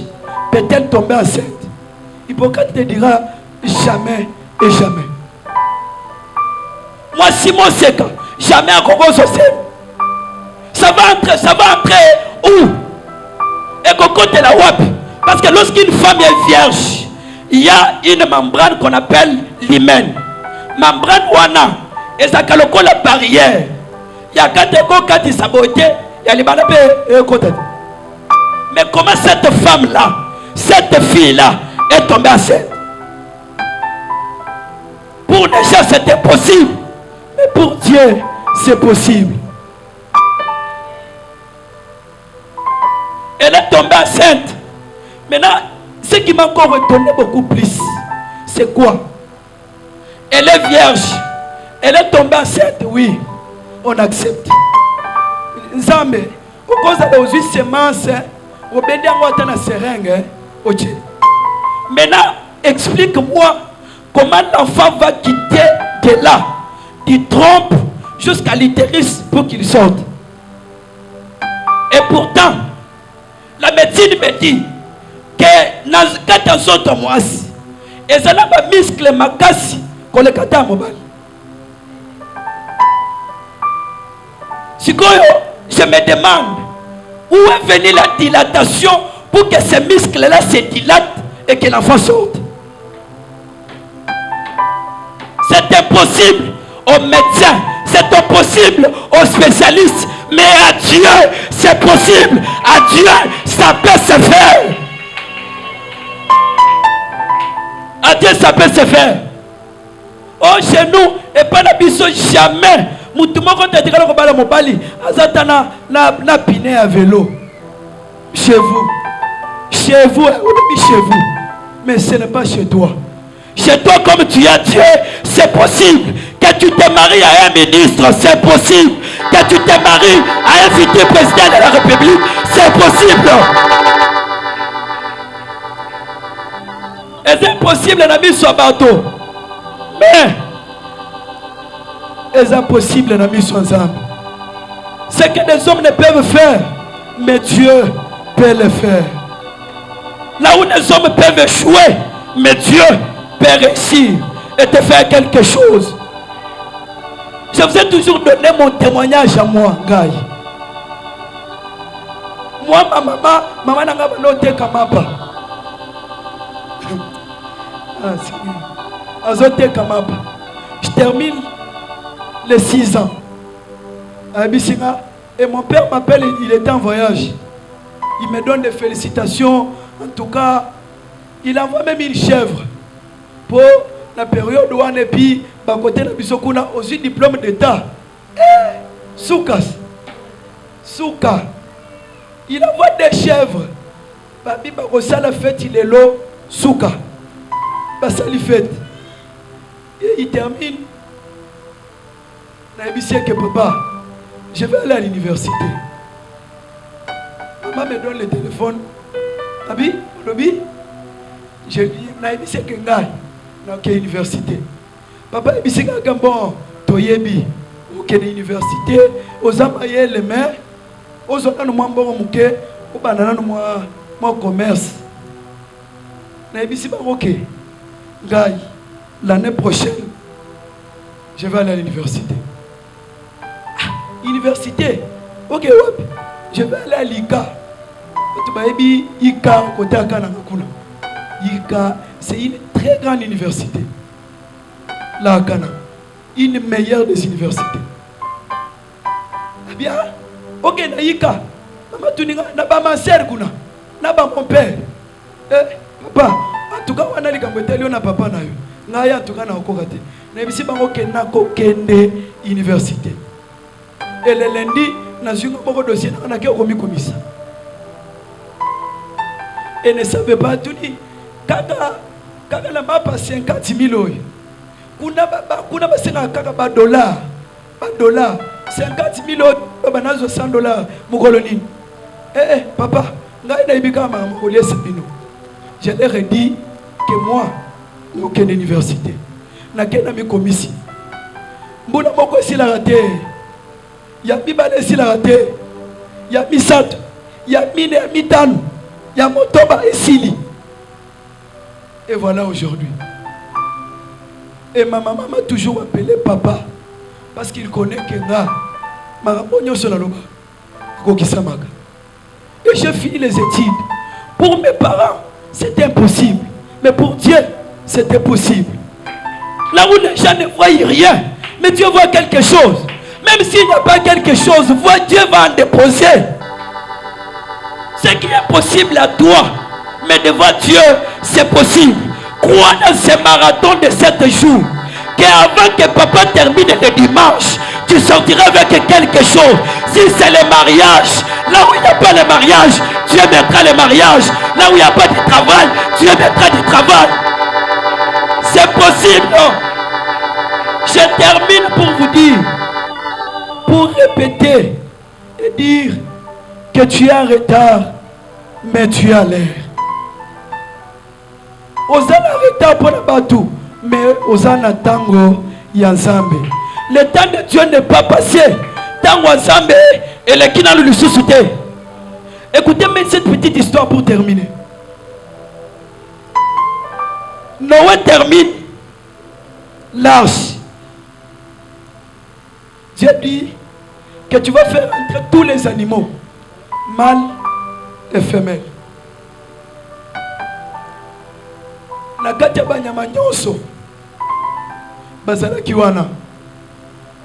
peut-elle tomber enceinte? Hippocrate te dira jamais et jamais. Moi, Simon Seka, jamais à Congo social. Ça va entrer où? Et Coco te la wap. Parce que lorsqu'une femme est vierge, il y a une membrane qu'on appelle l'hymen. Membrane wana, et ça calcule la barrière. Il y a quand il saboté, il y a les malabés et côté. Mais comment cette femme-là, cette fille-là, est tombée enceinte? Pour les gens, c'était possible. Mais pour Dieu, c'est possible. Elle est tombée enceinte. Maintenant, ce qui m'a encore étonné beaucoup plus, c'est quoi? Elle est vierge. Elle est tombée enceinte, oui. On accepte. Nzambe, au cause de aux 8 semences, au bédé en la seringue, ok. Maintenant, explique-moi comment l'enfant va quitter de là, du trompe jusqu'à l'utérus pour qu'il sorte. Et pourtant, la médecine me dit que quand on sort moi, et ça n'a pas muscle makasi qu'on le kata mobile. Si je me demande où est venue la dilatation pour que ces muscles-là se dilatent et que l'enfant sorte. C'est impossible aux médecins, c'est impossible aux spécialistes, mais à Dieu, c'est possible. À Dieu, ça peut se faire. À Dieu, ça peut se faire. Oh, chez nous, et pas la biso jamais. Moutouma quand tu as dit mobali, azatana na piné à vélo. Chez vous, chez vous, mais ce n'est pas chez toi. Chez toi, comme tu as Dieu, c'est possible. Que tu te maries à un ministre, c'est possible. Que tu te maries à un futur président de la République, c'est possible. Et c'est impossible, l'ami soit bateau. Mais, c'est impossible, l'ami soit âme. Ce que les hommes ne peuvent faire, mais Dieu peut le faire. Là où les hommes peuvent échouer, mais Dieu peut réussir et te faire quelque chose. Je vous ai toujours donné mon témoignage à moi, Gaï. Moi, maman n'a pas noté comme papa. Je termine les 6 ans à Abyssinia et mon père m'appelle, il était en voyage. Il me donne des félicitations. En tout cas, il envoie même une chèvre pour la période où on est puis à côté de Bissokuna aussi diplôme d'état. Soukas. Souka. Il envoie des chèvres. Babi Barossa la fête, il est là. Souka. Ça lui fait. Et il termine. Que papa, je vais aller à l'université. maman me donne le téléphone. Abi, lobby. Je dis, c'est que ngai, dans quelle université? Papa, il dit que bon, toyebi, aucune université, aux amaye les mains, aux autres nous m'embons mouké, aux bananes nous mon commerce. Na dit c'est pas ok. Ngai, l'année prochaine, je vais aller à l'université. Ah, université? Ok, ouais. Je vais aller à l'ICA. ICA, côté à Kanakuna. ICA, c'est une très grande université. Là à Ghana. Une meilleure des universités. Ah bien, ok, na ICA. Na ba ma sœur kuna. Na ba mon père. Papa, en tout cas, on a les gambeteli, on a papa na yo. Ngaya en tout cas na okokate. Na bisi bango kena kokende université. Et le lundi, na zunga boko dossier na ke komi komisa. Et ne savait pas tout dit. Quand la m'a pas 50 000 euros, kuna ba senga kaka ba dollar, 50 000 euros, ba nazo $100 mukoloni. Papa, ngai na ibika ma mukolier sabino. Je leur ai dit que moi, aucune université, na kena mi komisi. Mbona moko si la raté. Ya mi bale si la raté. Ya mi sat, ya mine ya mitano. Il y a Motoba et Sili. Et voilà aujourd'hui. Et ma maman m'a toujours appelé papa. Parce qu'il connaît que et j'ai fini les études. Pour mes parents, c'était impossible. Mais pour Dieu, c'était possible. Là où les gens ne voient rien, mais Dieu voit quelque chose. Même s'il n'y a pas quelque chose, Dieu va en déposer. Ce qui est possible à toi, mais devant Dieu, c'est possible. Crois dans ce marathon de 7 jours, qu'avant que papa termine le dimanche, tu sortiras avec quelque chose. Si c'est le mariage, là où il n'y a pas le mariage, Dieu mettra le mariage. Là où il n'y a pas de travail, Dieu mettra du travail. C'est possible, non? Je termine pour vous dire, pour répéter et dire que tu es en retard, mais tu as l'air. Osana retard pour le bateau, mais Osana tango yanzambe. Le temps de Dieu n'est pas passé. Tango yanzambe et le kina le sous-souté. Écoutez-moi cette petite histoire pour terminer. Noé termine l'arche. Dieu dit que tu vas faire entrer tous les animaux, mâles et femelles. Nakati banyama nyonso bazala kiwana.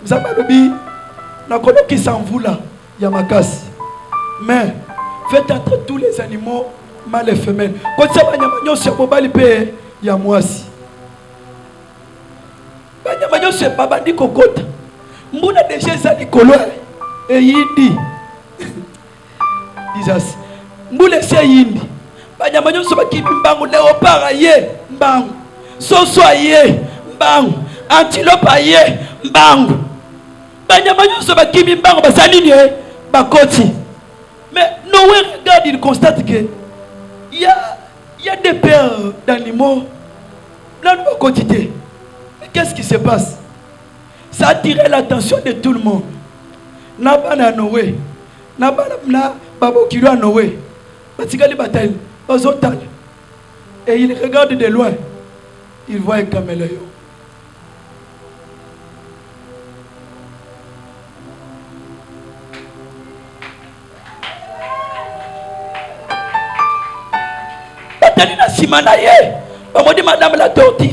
Mzabalobi nakoloki samvula ya makasi. Mais faites entrer tous les animaux, mâles et femelles. Quand ça banyama nyonso ya mobali pe ya mwasi. Banyama nyonso babandi kokota. Mbuna deja za likolo e yindi. Disas. Mbule se yindi. Banyama nyonso bakibi mbangu léopard aye mbangu. Soso aye mbangu. Antilope aye mbangu. Banyama nyonso bakibi mbangu basalini bakoti. Mais Noé regarde, il constate que il y a des paires d'animaux dans nos quotidiens. Mais qu'est-ce qui se passe? Ça a attiré l'attention de tout le monde. Nabana Noé, Nabana Babokiro à Noé, Batikali Bataille, Ozotal. Et il regarde de loin, il voit un caméléon. Batali na simanaye, bamodi madame la tortue.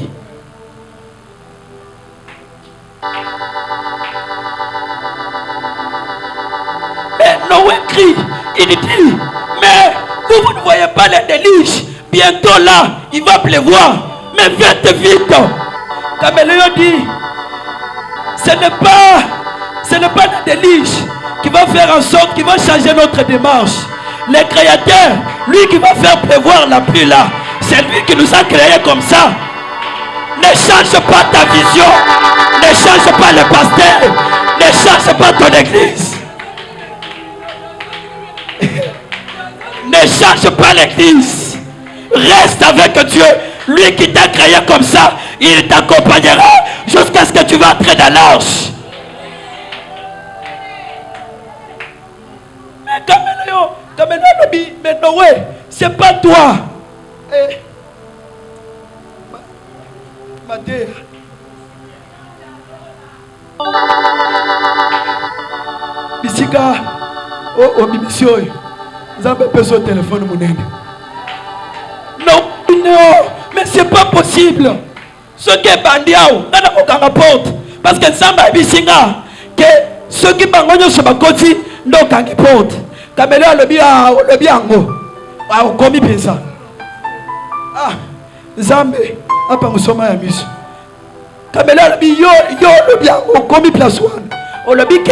Mais Noé crie, il dit, mais vous ne voyez pas les déluges. Bientôt là, il va pleuvoir. Mais faites vite. Caméléon dit, ce n'est pas le déluge qui va faire en sorte, qui va changer notre démarche. Le Créateur, lui qui va faire pleuvoir la pluie là, c'est lui qui nous a créés comme ça. Ne change pas ta vision. Ne change pas le pasteur. Ne change pas ton église. Ne change pas l'église. Reste avec Dieu. Lui qui t'a créé comme ça, il t'accompagnera jusqu'à ce que tu vas entrer dans l'arche. Mais Noé, c'est pas toi. Madère. Bisika, oh, bimisio. Vous avez besoin de téléphone, mon aide. Non, mais c'est pas possible. Ce qui est bandiao, n'a pas rapporte. Parce que ça m'a bisinga que ceux qui bangonyo sur ma côté, non, quand ils portent. Camélia le bien, au commis pensa. Ah, Zambe, après nous sommes à mission. Camélia le bien, le bien, au commis place one. On le dit que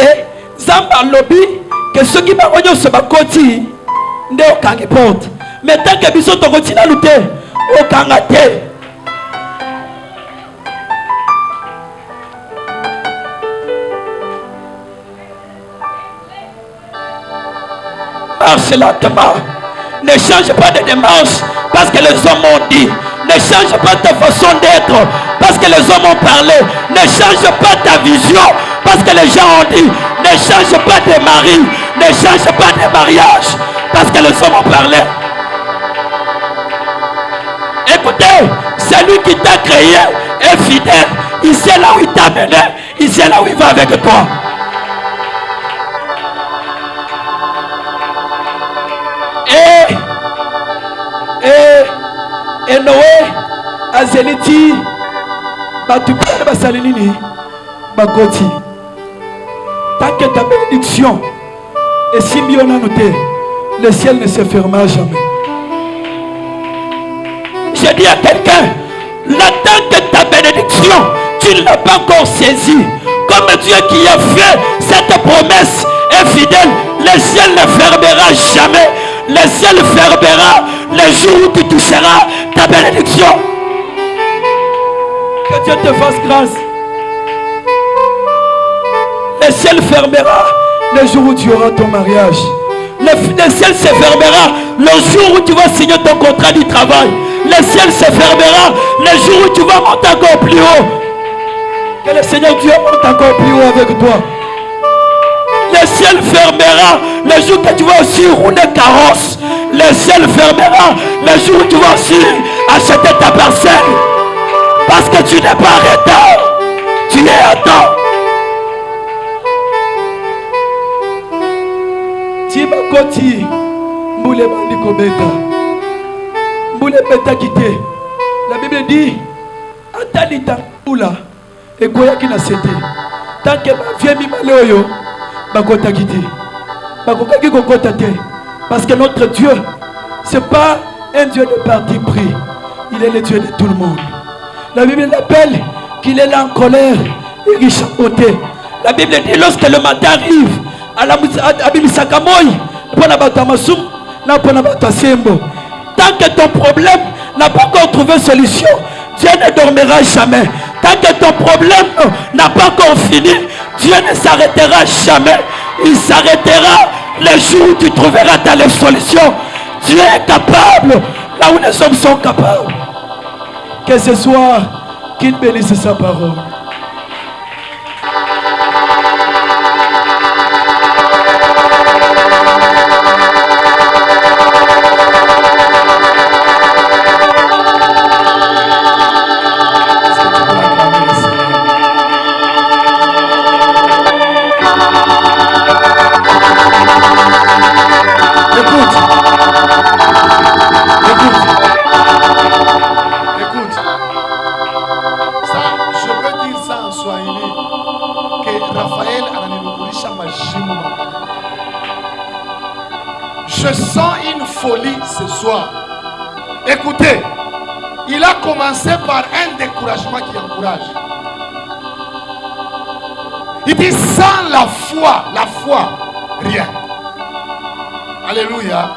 Zamba lobby, que ceux qui bangonyo sur ma côté, non, quand ils portent. Mais tant que nous sommes continués à lutter, au Kangaté. Marche lentement. Ne change pas de démarche parce que les hommes ont dit. Ne change pas ta façon d'être parce que les hommes ont parlé. Ne change pas ta vision parce que les gens ont dit. Ne change pas de mari. Ne change pas de mariage parce que les hommes ont parlé. Écoutez, celui qui t'a créé est fidèle. Il sait là où il t'a mené. Il sait là où il va avec toi. Et Noé, Azeliti, Batupane, Basalinini, Bagoti. Tant que ta bénédiction est si bien notée, le ciel ne se fermera jamais. Je dis à quelqu'un, tant que ta bénédiction, tu ne l'as pas encore saisie. Comme Dieu qui a fait cette promesse est fidèle, le ciel ne fermera jamais. Le ciel fermera le jour où tu toucheras ta bénédiction. Que Dieu te fasse grâce. Le ciel fermera le jour où tu auras ton mariage. Le ciel se fermera le jour où tu vas signer ton contrat du travail. Le ciel se fermera le jour où tu vas monter encore plus haut. Que le Seigneur Dieu monte encore plus haut avec toi. Le ciel fermera le jour que tu vas aussi rouler carrosse. Le ciel fermera le jour où tu vas aussi acheter ta parcelle. Parce que tu n'es pas en retard. Tu es à temps. Tibakoti Mboule Bandiko Beta. Mboule Beta quitté. La Bible dit Atalita Mboula et Goyaki na Sete. Tant que ma vie mimaleoyo. Bakota quitté. Bakokaki kokota te. Parce que notre Dieu, ce n'est pas un Dieu de parti pris. Il est le Dieu de tout le monde. La Bible l'appelle qu'il est là en colère et riche en beauté. La Bible dit lorsque le matin arrive, à la Abimisakamoi, tant que ton problème n'a pas encore trouvé solution, Dieu ne dormira jamais. Tant que ton problème n'a pas encore fini, Dieu ne s'arrêtera jamais. Il s'arrêtera le jour où tu trouveras ta solution. Dieu est capable là où les hommes sont capables. Que ce soit qu'il bénisse sa parole. Je sens une folie ce soir. Écoutez, il a commencé par un découragement qui encourage. Il dit sans la foi, rien. Alléluia.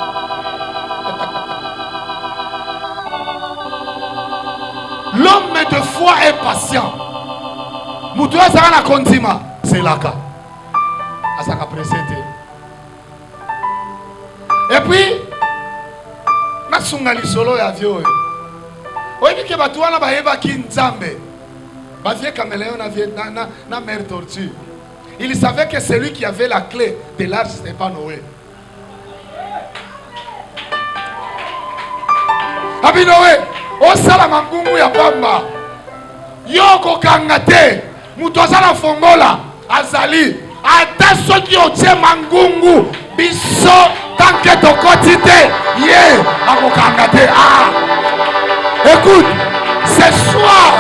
L'homme de foi est patient. Moutoua Sarana Kontima, c'est là cas. Asaka précédé. Et puis, nasunga lisolo ya vyo. Oyebi ke batu wana bayeba ki nzambe. Ba vie caméléon na mère tortue. Il savait que c'est lui qui avait la clé de l'arche, c'était pas Noé. Abi Noé, osala mangungu ya pamba. Yoko kangate, mutozala fongola, azali. Ata soki otie mangungu, biso tanke tokotite, ye, akokangate. Ah! Écoute, ce soir,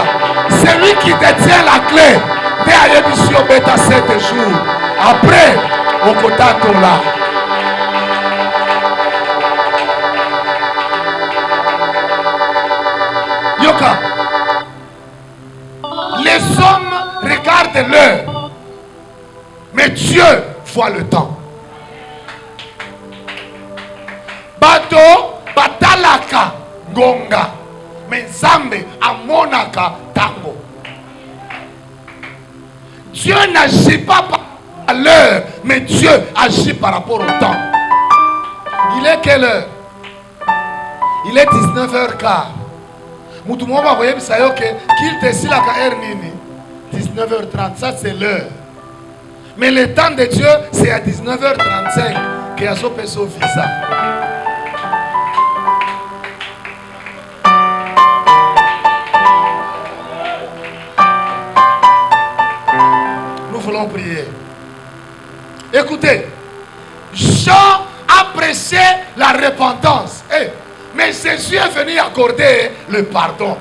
c'est lui qui détient la clé. Dès à l'émission bêta 7 jours. Après, au kotato là. Yoka. Les hommes regardent l'heure. Mais Dieu voit le temps. Bato, batalaka, gonga. Mais Zambe, amonaka, tango. Dieu n'agit pas par l'heure, mais Dieu agit par rapport au temps. Il est quelle heure? Il est 19h15. Moutoumou va voir qu'il te si la KR Nini. 19h30, ça c'est l'heure. Mais le temps de Dieu, c'est à 19h35 qu'il y a son visa. Voulons prier. Écoutez, Jean a prêché la repentance. Mais Jésus est venu accorder le pardon.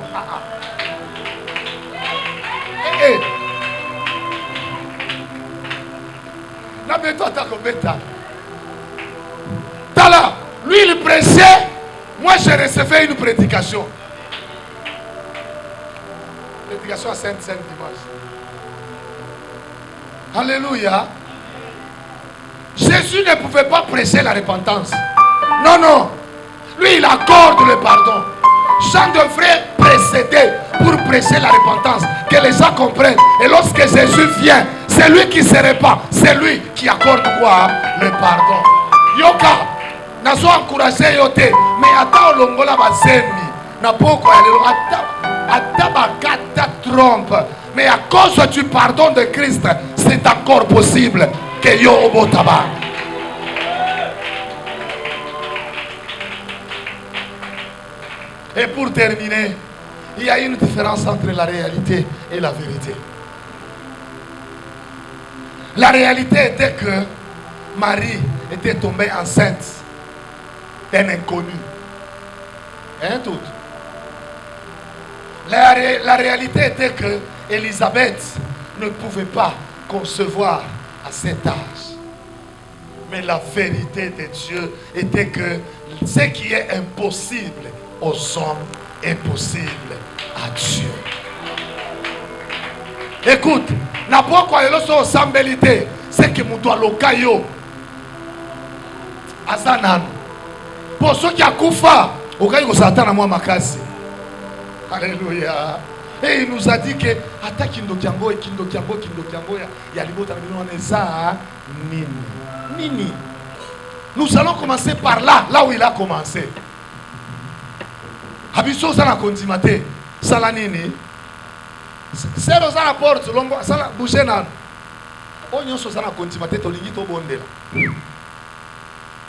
Lui il prêchait, moi je recevais une prédication. Prédication à Sainte-Sainte dimanche. Alléluia. Jésus ne pouvait pas prêcher la repentance. Non, non. Lui, il accorde le pardon. Jean devrait précéder pour prêcher la repentance. Que les gens comprennent. Et lorsque Jésus vient, c'est lui qui se répand. C'est lui qui accorde quoi? Le pardon. Yoka. Nazo encouragé yote. Mais attends, longola bazemi. Na poko atabakata trompe. Mais à cause du pardon de Christ, c'est encore possible que yo obotaba. Et pour terminer, il y a une différence entre la réalité et la vérité. La réalité était que Marie était tombée enceinte d'un inconnu. Hein, tout. La réalité était que Élisabeth ne pouvait pas concevoir à cet âge. Mais la vérité de Dieu était que ce qui est impossible aux hommes est possible à Dieu. Écoute, n'a pas quoi le sambelité, c'est que muto lokayo azanan. Pour ceux qui a koufa, aucun ko satana moi makasi. Alléluia. Et il nous a dit que ata kindo kiango ya libota na neza nini. Nous allons commencer par là où il a commencé. Habiso sana kontimate sala nini. Sero sana porte longo sala bouchena. Onyo so sana kontimate to lingi to bondela.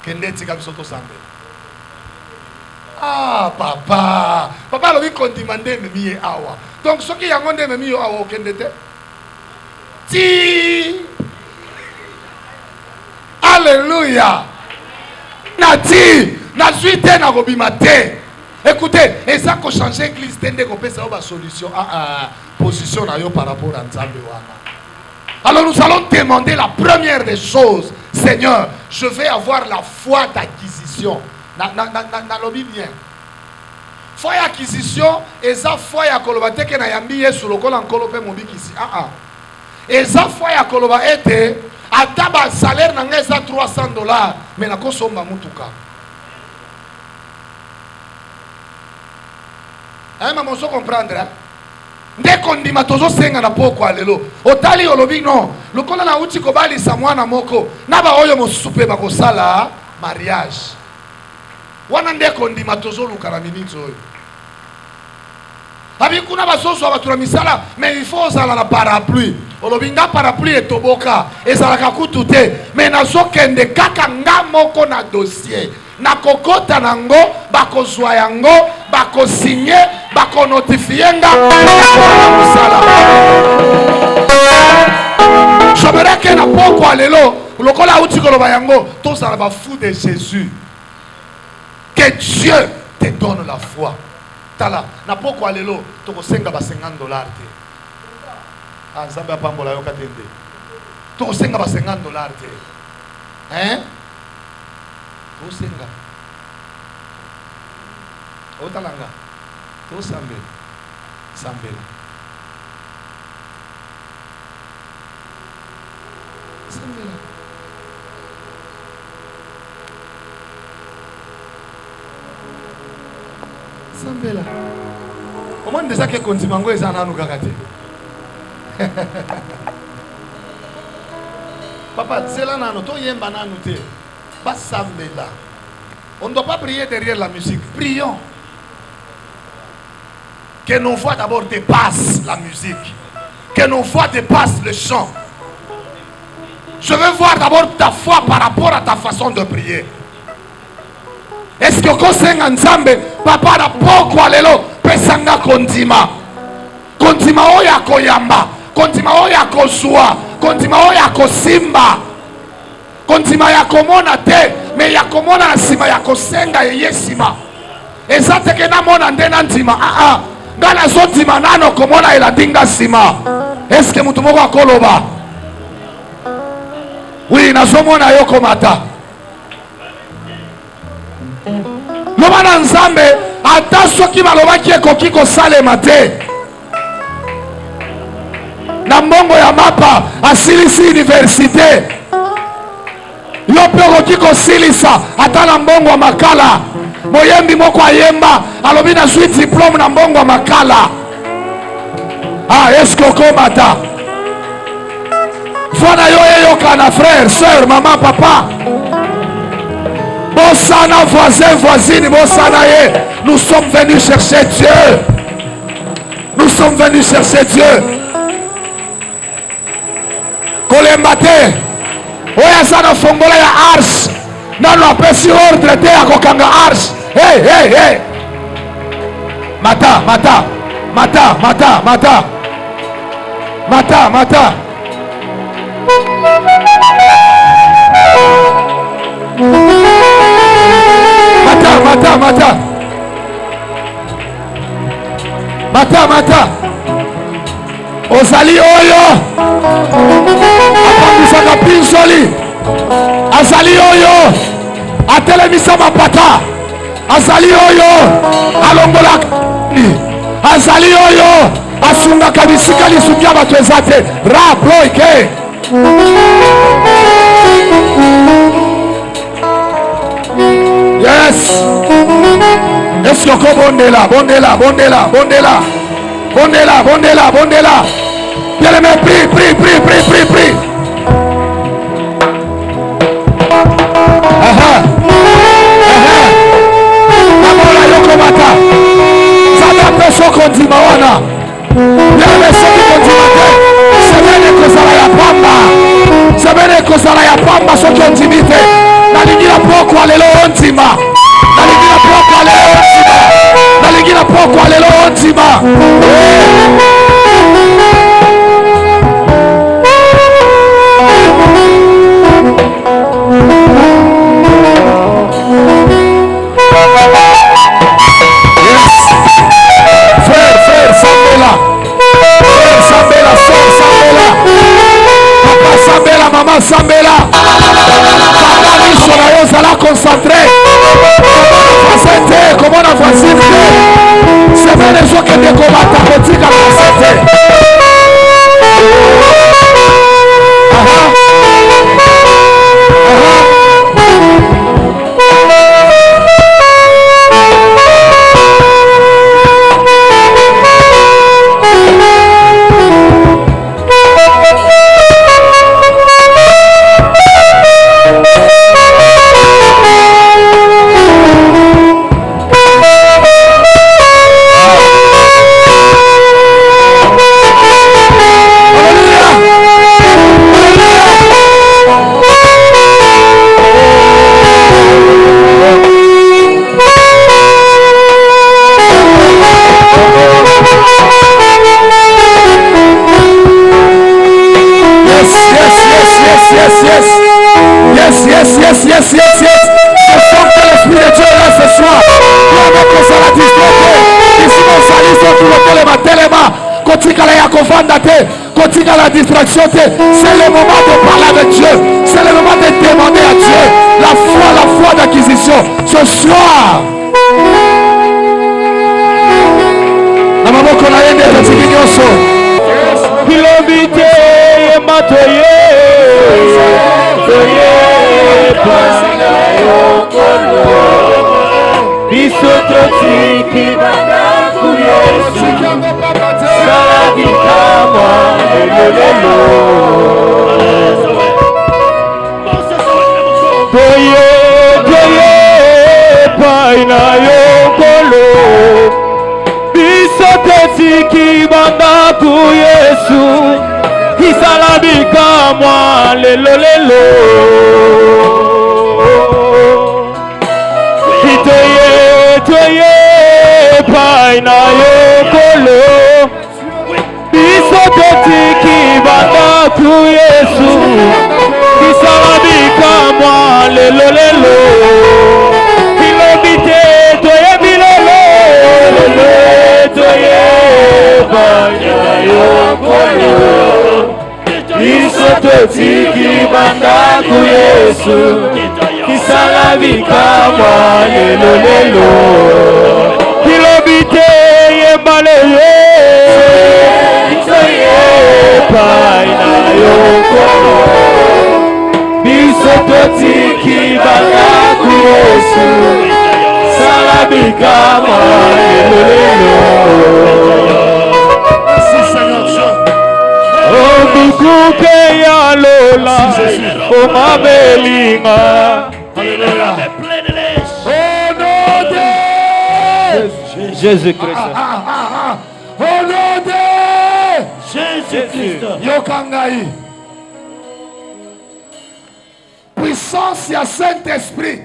Kende tika biso to sande. Ah papa lo ko demander me mi awa. Donc ce qui yango ndé me mi awa kende te. Ti Alléluia. Nati na suite na kobimate. Écoutez, et ça qu'on change l'église, tende qu'on peut savoir la solution position par rapport à Nzambe wana. Alors nous allons demander la première des choses. Seigneur, je vais avoir la foi d'acquisition. Na lobi bien. Foi d'acquisition, et ça foi ya kolobate ke na yambi Yesu lokola nkolope mobikisi. Et ça foi ya koloba ete ataba salaire na ngeza $300, mais na kosomba mutuka. Maman, vous comprendre. Dès qu'on dit matozo senga na poko alelo. Otali olobi non. Lokola na uti kobali sa mwana moko. Na ba oyo mosusu pe bakosala mariage. wana nde kondima tozoluka na minute oyo abi kuna bazoso abatura misala mais il faut ozala na parapluie olobi nga parapluie etoboka ezalaka kutu te mais nazokende kaka nga moko na dossier nakokota nango bakozwa yango bakosinye bakonotifie nga mosala j'aimerais que na pokwa lelo lokola auti koloba yango tozala bafou de Jésus. Que Dieu te donne la foi. Tala na pokwa lelo tokosenga ba $50 te. Ah nzambe apambola yo katende. Tokosenga ba $50 te. Hein? Tokosenga. Otalanga. Tosambela. Sambela. Sambela. Sambela. Comment déjà que kondimango ezana nu kakate. Papa, c'est là nano to yemba nanu te. Ba sambela. On ne doit pas prier derrière la musique. Prions. Que nos voix d'abord dépassent la musique. Que nos voix dépassent le chant. Je veux voir d'abord ta foi par rapport à ta façon de prier. Est-ce que kosenga nzambe papa na pokwa lelo pesanga kondima kondima oyo akoyamba kondima oyo akozwa kondima oyo akosimba kondima ya komona te me ya komona na nsima ya kosenga yeye nsima eza teke namona nde na ndima nga nazondima nano komona eladinga nsima. Eske mutu moko akoloba oui nazomona yo komata loba na nzambe ata soki balobaki ekoki kosalema te na mbongo ya mapa asilisi université yo mpe okoki kosilisa ata na mbongo ya makala. Moyembi moko ayemba alobi nazwi diplôme na mbongo ya makala. Eske okomata fona yo eyokana frère sœur maman papa Bosana voisin, voisine, Bosana ye. Nous sommes venus chercher Dieu. Nous sommes venus chercher Dieu. Kolembate. Oya sana fongola ya arche. Nano apesi ordre te ya kokanga arche. Hey, hey, hey. Mata, mata. Mata, mata, mata. Mata, mata. Mata, mata. Mata, mata. Ozali oyo. Apandisaka pinsoli. Azali oyo. Atelemisa mapata. Azali oyo. Alongola. Azali oyo. Asungaka bisika lisukia bato ezate. Ra, bro, ike. Yes. Est-ce que bondela, bondela, bondela, bondela, bondela, bondela, bondela. Bien aimé, prie, prie, prie, prie, prie, prie. Namola yoko mata. Zata peso kondima wana. Bien aimé, soki kondima te. Semene kozala ya pamba. Semene kozala ya pamba soki ondimite. Nalingira poko alelo ontima. Nalingira poko alelo ontima. Nalingira poko alelo ontima. Yes. Frère, frère, Samuela. kotikala ya kovanda te, kotikala distraction te. C'est le moment de parler avec Dieu. C'est le moment de demander à Dieu la foi d'acquisition. Ce soir, na maboko na yende katiki nyonso. Kilomite matoye toye pana yokolo bisoto tiki banaku Yesu sabi kama lelelo toye toye pana yokolo bisoto tiki banaku Yesu kisalabika mwa lelo lelo itoye toye paina yokolo bisoto tiki banaku Yesu kisalabika mwa lelo lelo kilomite toye bilolo toye paina yokolo bisoto tiki banaku Yesu kisalabika mwa lelo lelo kilomite yemaleye toye paina yokolo bisoto tiki banaku Yesu salabika mwa lelo lelo. Obikuke ya lola omabelinga Jésus-Christ. Au nom de Jésus-Christ. Yokangai. Puissance ya Saint-Esprit.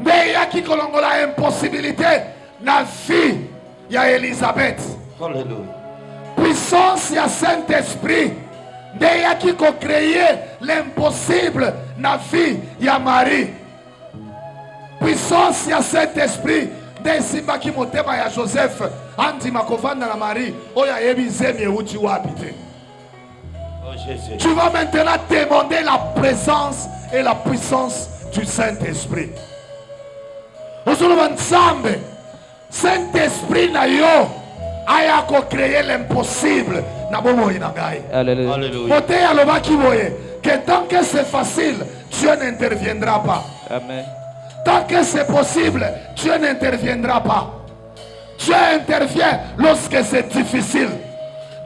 Ndeya ki kolongola impossibilité na vie ya Elisabeth. Alléluia. Puissance ya Saint-Esprit ndeya qui a créé l'impossible na vie ya Marie. Puissance ya Saint-Esprit nde simba ki motema ya Joseph andima kovanda na Marie oya yebi zemi uti wapi te. Tu vas maintenant demander la présence et la puissance du Saint-Esprit. Saint-Esprit na yo aya ko créer l'impossible na bomo inangai. Alléluia. Moté aloba ki boye que tant que c'est facile, Dieu n'interviendra pas. Amen. Tant que c'est possible, Dieu n'interviendra pas. Dieu intervient lorsque c'est difficile.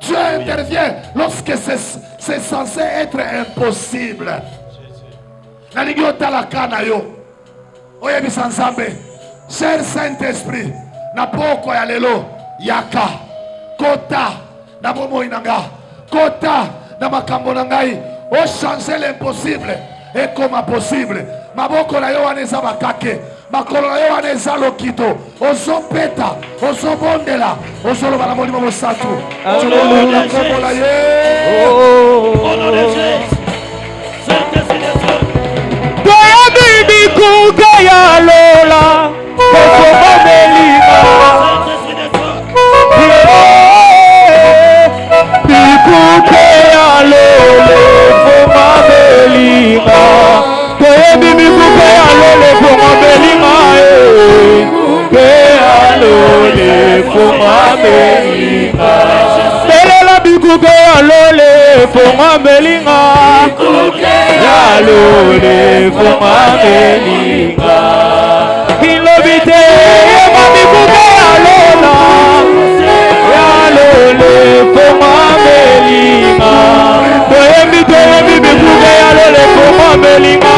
Dieu intervient lorsque c'est censé être impossible. Naligota la kana yo. Oye bisanzambe. Cher Saint-Esprit, na poko ya lelo yaka kota na bomo inanga kota na makambo na ngai o changer l'impossible et comme possible. Maboko na yo waneza bakake makolo na yo waneza lokito ozopeta ozobondela ozoloba na molimo mosatu. Alléluia. Bibi kuke ya lola kokomo melima bikuke ya lole foma melima bibi kuke ya lole foma melima ke ya lole foma melima belela bikuke ya lole foma melima ya lole foma melima kilobite mami kuke ya lola ya lole foma melima toyembi bikuke ya lole foma melima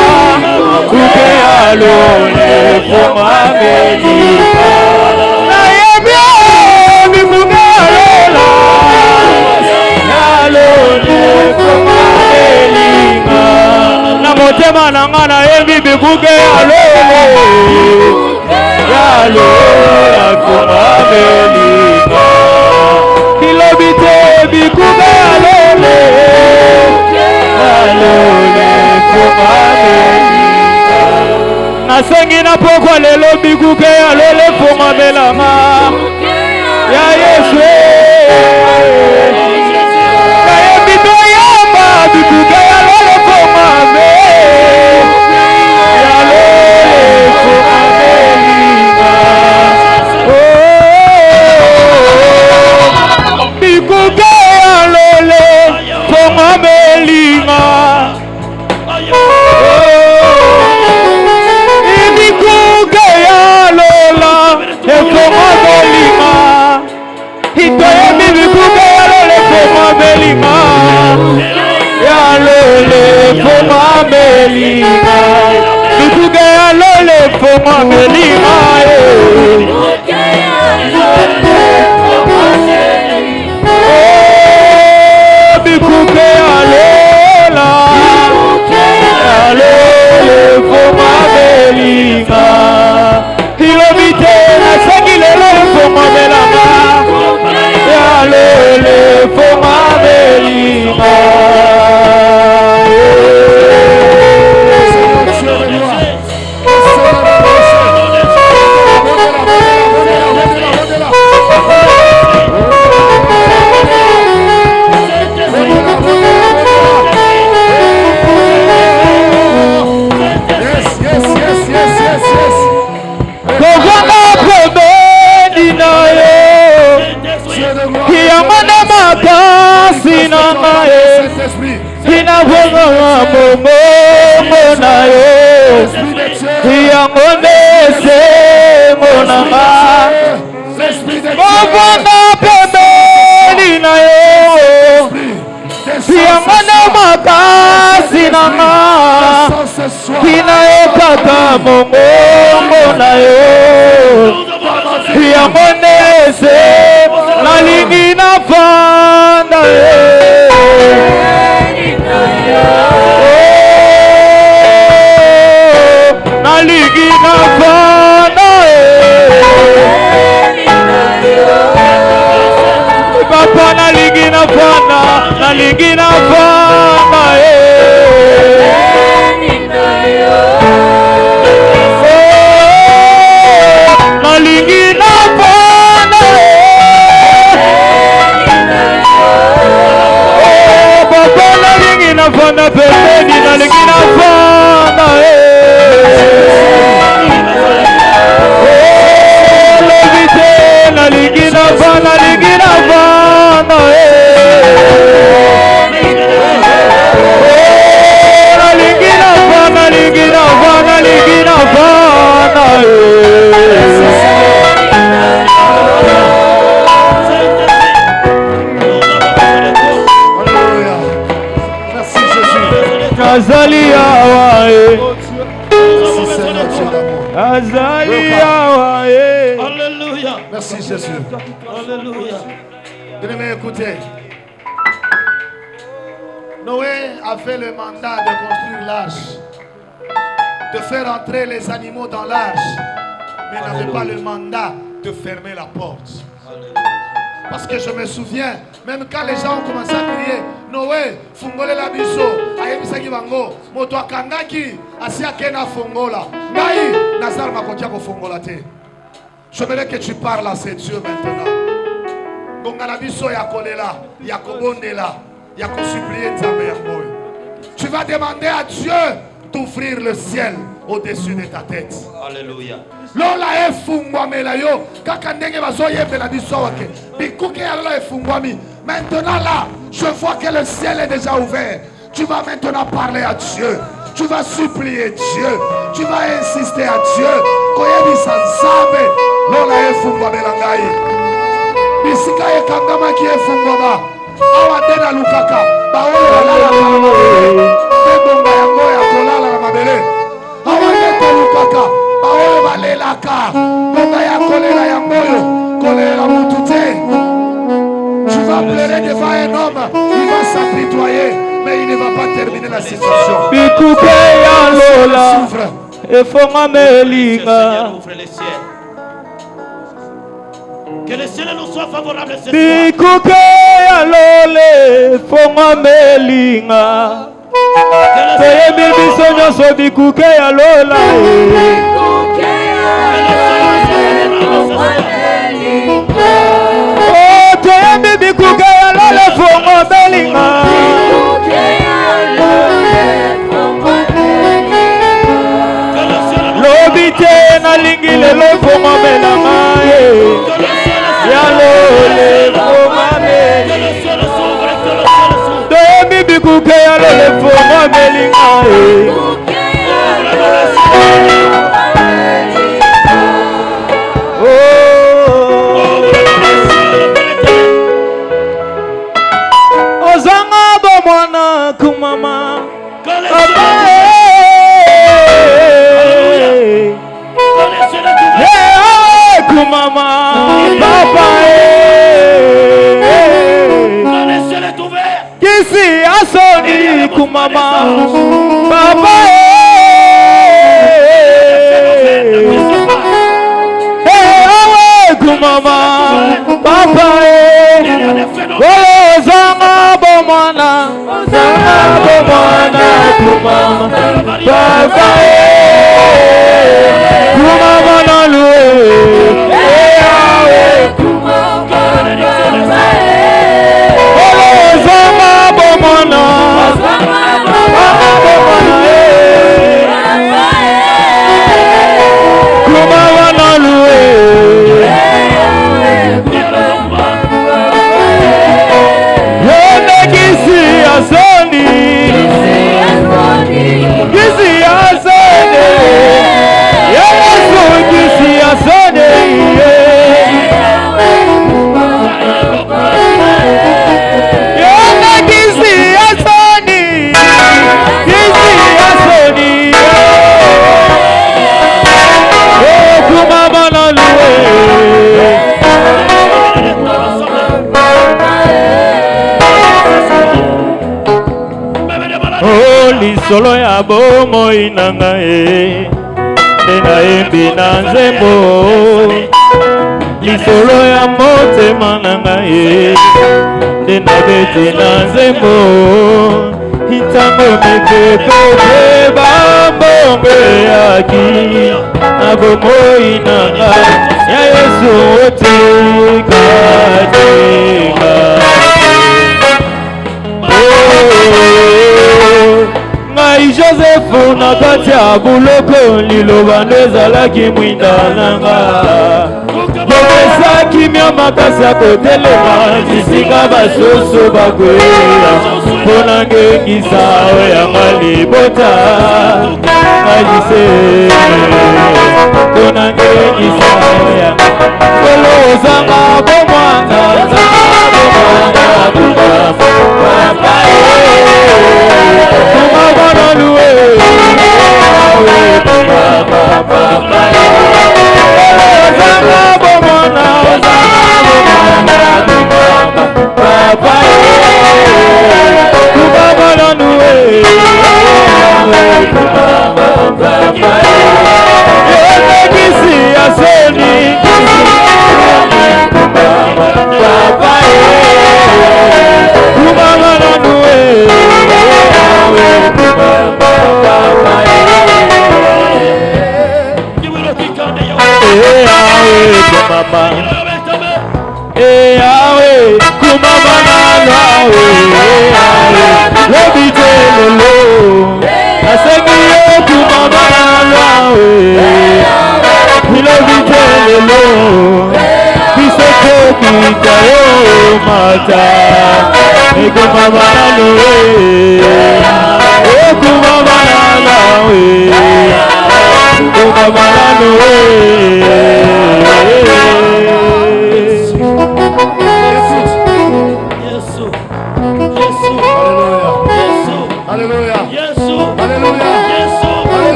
kuke ya lole foma melima nayembi bikuke ya lola ya lole foma melima na motema na nga nayembi bikuke ya lole ya lola foma melima kilobite bikuke ya lole foma melima nasengi na pokwa lelo bikuke ya lole foma melama ya Yesu bongo na yo yango nese monanga mobonga pembeni na yo yango na makasi nanga kina yo kaka mongongo na yo yango nese nalingi na fanda nalingi na fanda papa nalingi na fanda nalingi na fanda nalingi na fanda papa nalingi na fanda pembeni nalingi na fanda lobite nalingi na fanda nalingi na fanda nalingi na fanda nalingi na fanda nalingi na fanda Azali awae, Azali awae. Alléluia. Merci Jésus. Alléluia. Bien-aimés, écoutez. Noé a fait le mandat de construire l'arche, de faire entrer les animaux dans l'arche, mais n'avait pas le mandat de fermer la porte. Parce que je me souviens, même quand les gens ont commencé à crier, Noé, fungole la biso, ayebisaki bango, moto akangaki, asiake na fungola. Ngai, nazar makotia ko fungola te. Je voudrais que tu parles à ces dieux maintenant. Gongala biso ya kolela, ya kobondela, ya ko supplier Nzambe yango. Tu vas demander à Dieu d'ouvrir le ciel au-dessus de ta tête. Alléluia. Lola efungwami la yo kaka ndenge bazoyebela biso wake bikuke ya lola efungwami. Maintenant là, je vois que le ciel est déjà ouvert. Tu vas maintenant parler à Dieu. Tu vas supplier Dieu. Tu vas insister à Dieu. Koyebisa Nzambe lola efungwami la ngai. Bisika ekangama ki efungwama. Awa dena lukaka baoyo balala na mabele. Bebonga yango ya kolala na mabele. Awa neto lukaka baoyo balelaka. Bonga ya kolela ya moyo. Kolela mutute. Tu vas pleurer devant un homme, il va s'apitoyer, mais il ne va pas terminer la situation. Bikuke ya lola, efonga melinga. Ouvre les ciels. Que le ciel nous soit favorable ce soir. Bikuke ya lola, efonga melinga. Toyebi biso nyonso bikuke ya lola. Bibi kuke ya lole fongo belinga. Lobite na lingi lelo fongo belanga. Ya lole fongo belinga. Bibi kuke ya lole fongo belinga. Mwana kumama papa kumama papa kisi asoni kumama papa kumama papa zanga bomana kumama papa kumama na lue zanga bomana kumama na lue Asoni lisolo ya bomoi na ngai nde nayembi na nzembo lisolo ya motema na ngai nde nabeti na nzembo ntango mipepe mpe bambongo eyaki na bomoi na ngai ya Yesu otikatika ngai Josefu na kati ya buloko liloba ndo ezalaki mwinda na nga bopesaki mia makasi ya kotelema bisika basusu bakwea mpo na ngengisa oyanga libota ngayise mpo na ngengisa oyanga kolo ozanga bomwana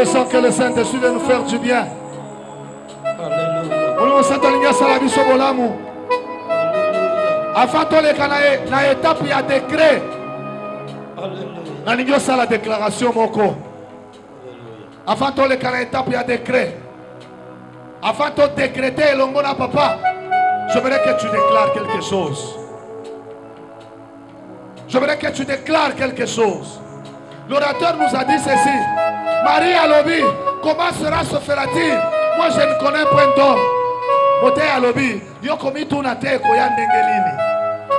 Je sens que le Saint-Esprit va nous faire du bien. Avant de la étape, il y a décret. La déclaration, moko. Avant de l'étape, il y a décret. Avant de décréter, l'ongona papa, j'aimerais que tu déclares quelque chose. J'aimerais que tu déclares quelque chose. L'orateur nous a dit ceci. Marie Alobi, comment cela se fera-t-il? Moi je ne connais point d'homme. Moté Alobi, yo komi tunate ko ya ndenge nini?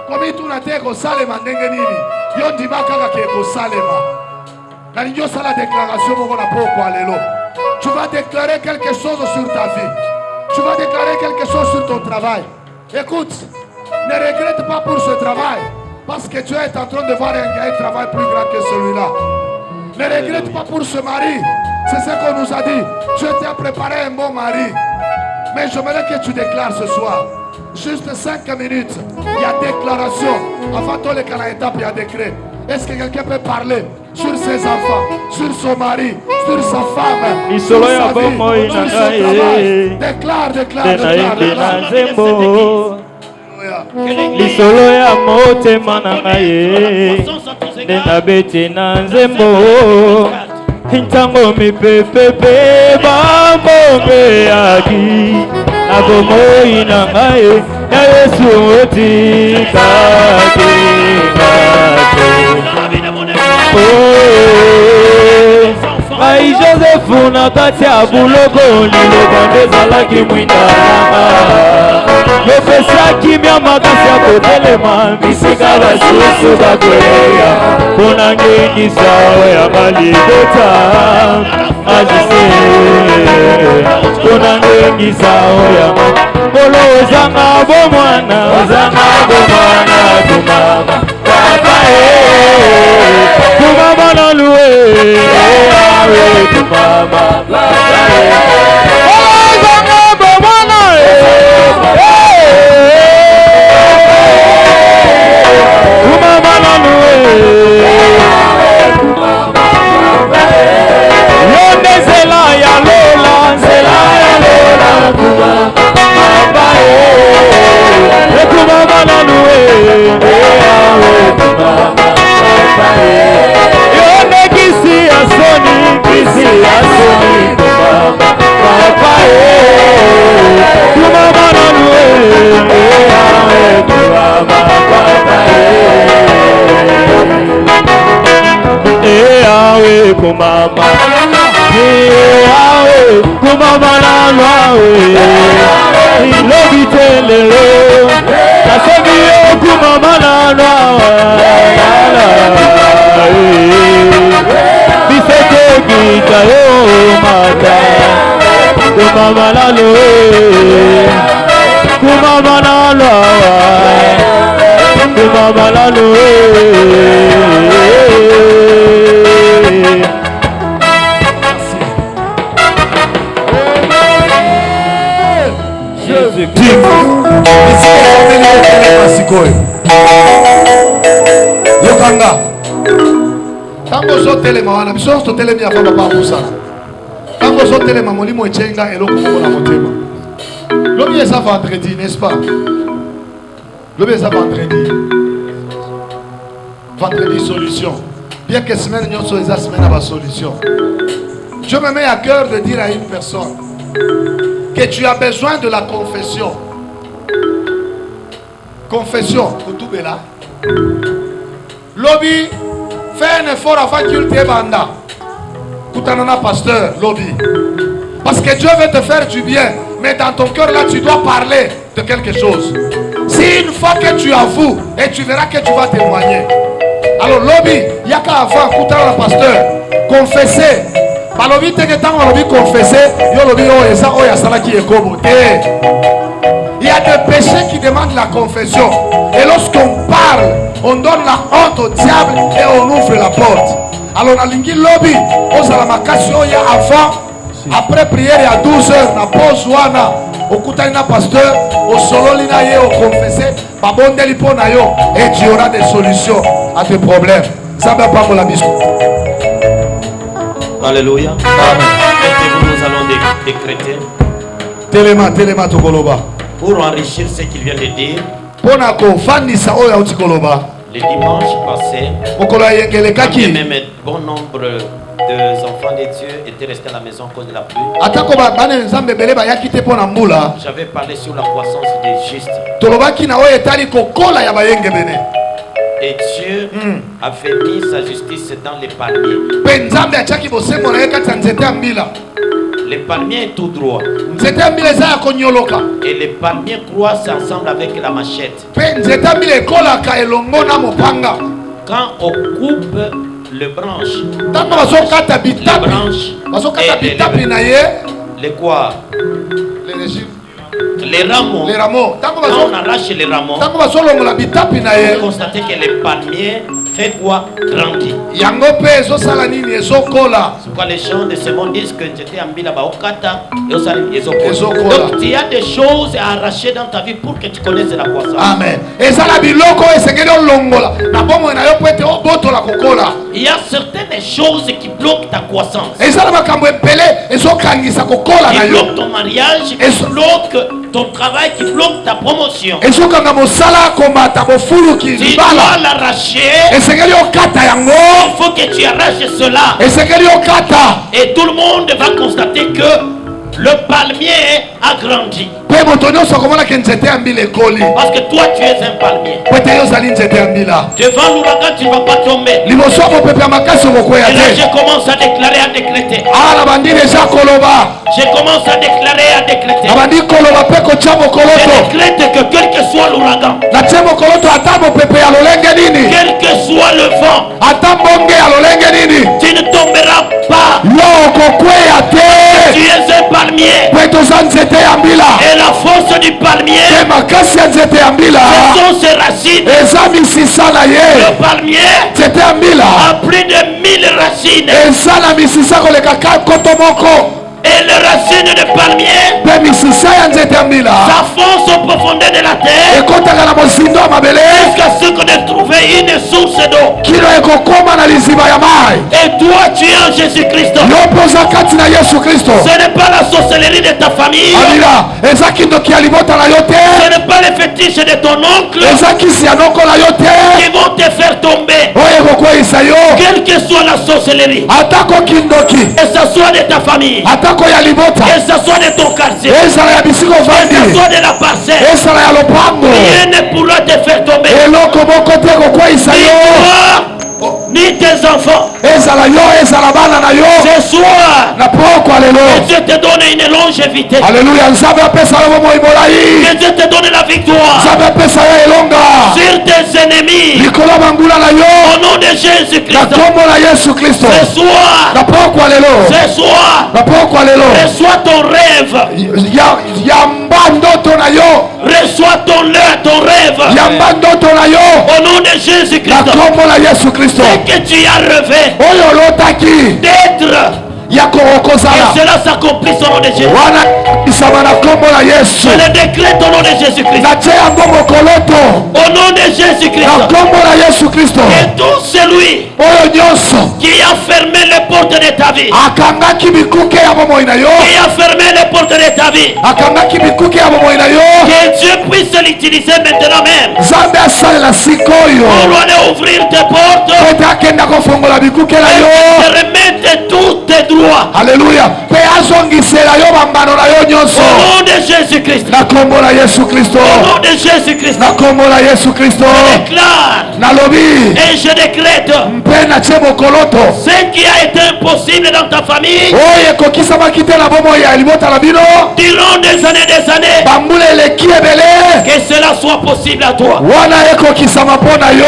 Komi tunate ko salema ndenge nini? Yo ndimaka ka ko salema. Quand yo sala déclaration mo na poko alelo. Tu vas déclarer quelque chose sur ta vie. Tu vas déclarer quelque chose sur ton travail. Écoute, ne regrette pas pour ce travail parce que tu es en train de voir un travail plus grand que celui-là. Ne regrette pas pour ce mari. C'est ce qu'on nous a dit. Je t'ai préparé un bon mari. Mais j'aimerais que tu déclares ce soir. Juste 5 minutes. Il y a déclaration. Avant tout le étape, il y a décret. Est-ce que quelqu'un peut parler sur ses enfants, sur son mari, sur sa femme, sur sa vie, sur son travail? Déclare. lisolo ya motema na ngai nde nabeti na nzembo ntango mipepepe bambongo eyaki na bomoi na ngai ya Yesu otikaki ngai Josefu na kati ya buloko liloba nde ezalaki mwinda bopesaki mia makasi ya kotelema bisika basusu bakwea mpo na ngengisa oyanga libota azise mpo na ngengisa oyanga kolo ozanga bomwana kumama papa kumama na luwe kumama ozanga bomwana kumama na luwe kumama awe kumama na lwawe ilobite lelo nasomi yo kumama na lwawe biseke gita yo mata kumama na lwawe kumama na lwawe kumama na lwawe yokanga tango ozotelema wana biso totelemi ava papa akosala tango ozotelema molimo etyenga eloko moko na motema lobi eza vendredi n'est-ce pas lobi eza vendredi solution bien que semaine nyonso eza semaine aba solution. Je me mets à cœur de dire à une personne que tu as besoin de la confession. Confession, Kutubela. Lobby, fais un effort avant qu'il te banda. Koutanana pasteur, lobby. Parce que Dieu veut te faire du bien, mais dans ton cœur là, tu dois parler de quelque chose. Si une fois que tu avoues, et tu verras que tu vas témoigner. Alors lobby, il y a qu'à avant, Koutanana pasteur, confesser. Balobi teke tango balobi confesser, yo lobi o eza o ya sala ki ekobo te. Il y a des péchés qui demandent la confession. Et lorsqu'on parle, on donne la honte au diable et on ouvre la porte. Alors na lingi lobby, o sala makasi o ya avant, après prière ya 12 heures na pause wana, okutani na pasteur, o sololi na ye o confesser, babondeli po na yo et tu auras des solutions à tes problèmes. Ça va pas la bisou. Alléluia. Maintenant, nous allons décréter Téléma tokoloba. pour enrichir ce qu'il vient de dire. Le dimanche passé, même bon nombre d'enfants de Dieu étaient restés à la maison à cause de la pluie. J'avais parlé sur la croissance des justes. Et Dieu a fait mis sa justice dans les palmiers. Les palmiers est tout droit. Et les palmiers croissent ensemble avec la machette. Quand on coupe les branches, les quoi? Les rameaux. Quand on arrache les rameaux, vous constatez que les palmiers fait quoi? Grandir. C'est pourquoi les gens de ce monde disent que j'étais en Bila Baokata et au Salim. Donc il y a des choses à arracher dans ta vie pour que tu connaisses la croissance. Amen. Il y a certaines choses qui bloquent ta croissance. Qui bloquent ton mariage, qui bloquent ton travail, qui bloque ta promotion. Tu dois l'arracher. Il faut que tu arraches cela. Et tout le monde va constater que le palmier a grandi. Parce que toi tu es un palmier. Devant l'ouragan tu ne vas pas tomber. Et là je commence à déclarer, à décréter. Je commence à déclarer, à décréter. Je décrète que quel que soit l'ouragan, quel que soit le vent, tu ne tomberas pas. Tu es un palmier. Et la force du palmier, ce sont ses racines. Le palmier a plus de 1000 racines. Et les racines de palmier s'enfoncent au profondeur de la terre jusqu'à ce qu'on ait trouvé une source d'eau. Et toi tu es en Jésus-Christ. Ce n'est pas la sorcellerie de ta famille. Ce n'est pas les fétiches de ton oncle qui vont te faire tomber. Quelle que soit la sorcellerie, que ce soit de ta famille, que ce soit de ton quartier, que ce soit de la parcelle, rien ne pourra te faire tomber. Ni toi, ni tes enfants. ezala yo ezala bana na yo Ce soir, na pokwa lelo que Dieu te donne une longévité. Alléluia nzambe apesa yo bomoi molai Que Dieu te donne la victoire nzambe apesa yo elonga sur tes ennemis. likolo bangula na yo Au nom de na Jésus-Christ. kombo na Yesu Kristo Ce soir, na pokwa lelo ce soir, na pokwa lelo reçois ton rêve. yamba ndoto na yo Reçois ton rêve. yamba ndoto na yo Au nom de na Jésus-Christ. kombo na Yesu Kristo Ce que tu as rêvé oyo olotaki d'être, ya kokozala que cela s'accomplisse au nom de Jésus. wana isama na kombo na Yesu Je le décrète au nom de Jésus-Christ. natie yango mokoloto Au nom de na Jésus-Christ. kombo na Yesu Kristo Et tout celui oyo nyonso qui a fermé les portes de ta vie, akangaki bikuke ya bomoi na yo qui a fermé les portes de ta vie, akangaki bikuke ya bomoi na yo que Dieu puisse l'utiliser maintenant même nzambe asalela sikoyo pour aller ouvrir tes portes ete akenda kofongola bikuke na et yo te remettre tous tes droits. haleluya mpe azongisela yo bambano na yo Au nyonso nom de Jésus-Christ. na kombo na Yesu Kristo Au nom de Jésus-Christ. na kombo na Yesu Kristo Je déclare nalobi et je décrète mpe natie mokoloto ce qui a été impossible dans ta famille oyo ekokisamaki te na bomoi ya libota na bino durant des années, bambula eleki ebele que cela soit possible à toi. wana ekokisama mpo na yo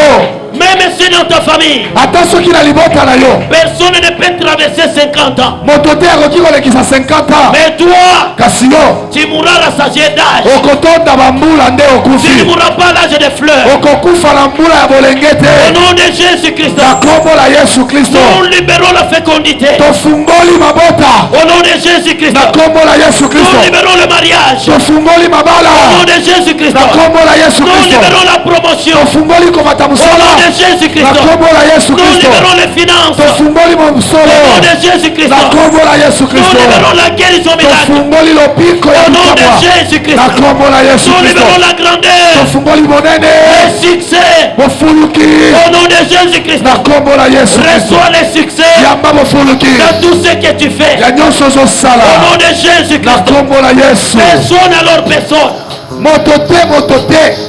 Même si dans ta famille, ata soki na libota na yo personne ne peut traverser 50 ans. moto te akoki kolekisa 50 ans Mais toi, kasi yo tu mourras à sa jeune d'âge. okotonda bambula nde Tu ne okufi mourras pas à l'âge des fleurs. okokufa na mbula ya bolenge Au te nom de Jésus-Christ, na kombo la Yesu Kristo nous libérons la fécondité. tofungoli mabota Au nom de Jésus-Christ, na kombo la Yesu nous Kristo libérons le mariage. tofungoli Au nom mabala de Jésus-Christ, na kombo la Yesu nous Kristo libérons la promotion. tofungoli komata Au nom mosala de na Jésus-Christ, kombo la Yesu nous Kristo libérons les finances. tofungoli Au nom mosolo de Jésus-Christ, na kombo la Yesu nous Kristo libérons la guérison miracle. tofungoli lopiko ya Au nom de likamwa Jésus-Christ, na kombo la Yesu nous Kristo libérons la grandeur, tofungoli monene le succès. bofuluki Au nom de Jésus-Christ, na kombo la Yesu Kristo reçois le succès yamba bofuluki dans tout ce que tu fais. ya nyonso Au ozosala nom de na Jésus-Christ, kombo la Yesu personne alors personne moto te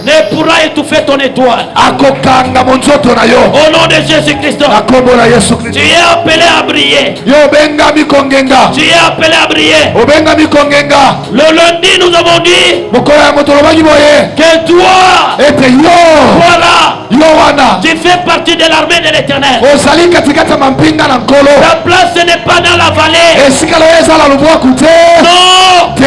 ne pourra étouffer ton étoile. akokanga monzoto na yo Au nom de Jésus-Christ, na kombo la Yesu tu Kristo es appelé à briller. yo obengami kongenga Tu es appelé à briller. obengami kongenga Le lundi, nous avons dit mokolo ya moto olobaki boye que toi, ete yo voilà, yo wana tu fais partie de l'armée de l'éternel. ozali katikati ya mampinga na nkolo Ta place n'est pas dans la vallée. esika loyo ezala lobwaku te Non, te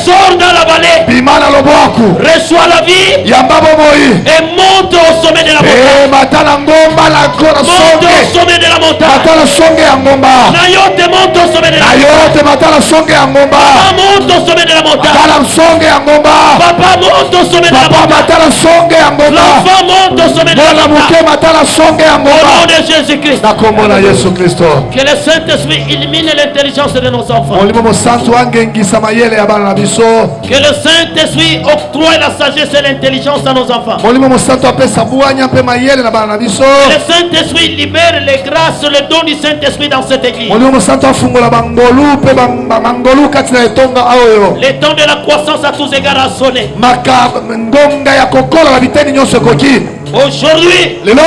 sors dans la vallée. bima na lobwaku Reçois la vie yamba bomoi et monte au sommet de la montagne. mata na ngomba na Monte songe au sommet de la montagne. mata na songe ya ngomba Nayote monte au sommet de la na montagne. yo te mata na songe ya ngomba Papa monte au sommet de la mata montagne. na songe ya ngomba Papa monte au sommet de la papa montagne. mata na songe ya ngomba L'enfant monte au sommet de la mwana montagne. moke mata na songe ya Au nom ngomba de Jésus-Christ. na kombo na Yesu Kristo Que le Saint-Esprit illumine l'intelligence de nos enfants. molimo mosantu angengisa mayele ya bana na biso Que le Saint-Esprit octroie la sagesse et l'intelligence à nos enfants. molimo mosantu apesa bwanya mpe mayele na bana na biso Que le Saint-Esprit libère les grâces, le don du Saint-Esprit dans cette église. molimo mosantu afungola bangolu mpe bangolu kati na etonga oyo Le temps de la croissance à tous égards a sonné. ngonga ya kokola na biteni nyonso ekoki Aujourd'hui, lelo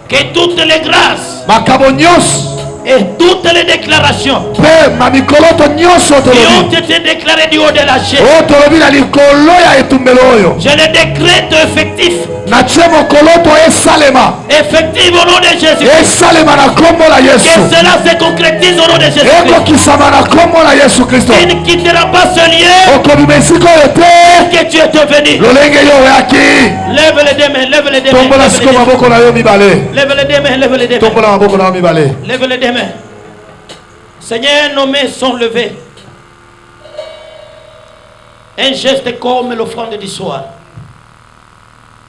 que toutes les grâces makambo nyonso et toutes les déclarations mpe mamikoloto nyonso qui ont tolobi été déclarées du haut de la chaise, oyo tolobi na likolo ya etumbelo oyo je les décrète effectifs. natie mokoloto esalema Effectifs au nom de Jésus. esalema na kombo na Que Yesu cela se concrétise au nom de Jésus. ekokisama na kombo na Yesu Kristo Tu ne quitteras pas ce lieu okobima esika oyo te que tu es devenu. lolenge yo oyaki Lève les deux mains, lève les deux mains. tombola Lève les siko deux mains. maboko na yo mibale Lève les deux mains, lève les deux mains. tombola maboko na yo mibale Lève les deux mains. Seigneur, nos mains sont levées. Un geste comme l'offrande du soir.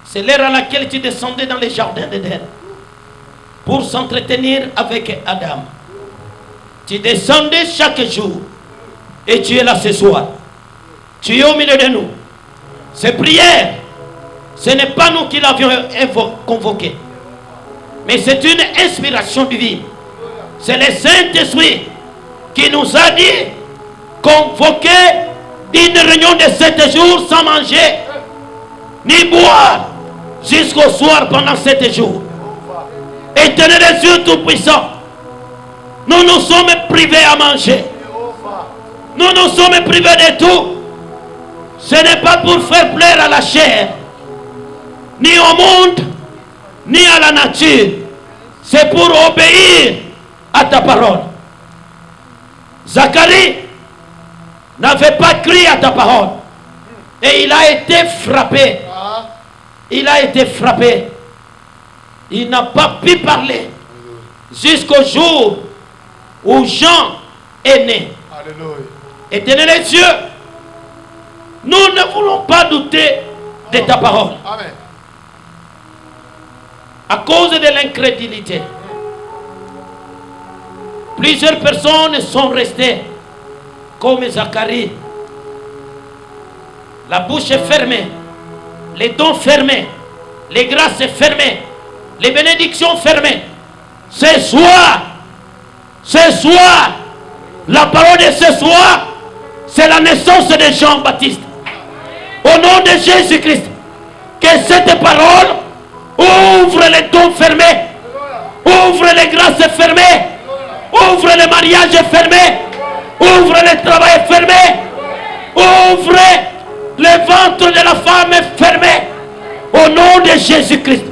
C'est l'heure à laquelle tu descendais dans les jardins d'Éden pour s'entretenir avec Adam. Tu descendais chaque jour et tu es là ce soir. Tu es au milieu de nous. Ces prières, ce n'est pas nous qui l'avions convoqué, mais c'est une inspiration divine. C'est le Saint-Esprit qui nous a dit convoquer une réunion de 7 jours sans manger ni boire jusqu'au soir pendant 7 jours. Éternel Dieu Tout-Puissant, Nous nous sommes privés à manger. Nous nous sommes privés de tout. Ce n'est pas pour faire plaire à la chair, ni au monde, ni à la nature. C'est pour obéir à ta parole. Zacharie n'avait pas crié à ta parole. Et il a été frappé. Il a été frappé. Il n'a pas pu parler jusqu'au jour où Jean est né. Alléluia. Éternel Dieu, nous ne voulons pas douter de ta parole. Amen. À cause de l'incrédulité, plusieurs personnes sont restées comme Zacharie. La bouche est fermée, les dons fermés, les grâces fermées, les bénédictions fermées. Ce soir, la parole de ce soir, c'est la naissance de Jean-Baptiste. Au nom de Jésus-Christ, que cette parole ouvre les dons fermés, ouvre les grâces fermées, ouvre les mariages fermés, ouvre le travail fermé, ouvre le ventre de la femme fermé. Au nom de Jésus-Christ.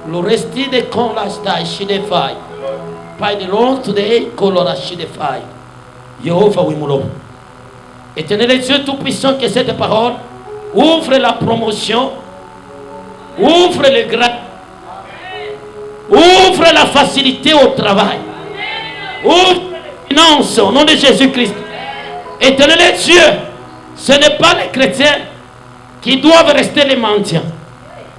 Le resti de con la stai shidefai. Pai de l'onto de colora shidefai. Jéhovah Wimulo. Éternel Dieu Tout-Puissant, que cette parole ouvre la promotion, ouvre le grâce, ouvre la facilité au travail, ouvre les finances au nom de Jésus-Christ. Éternel Dieu, ce n'est pas les chrétiens qui doivent rester les mendiants.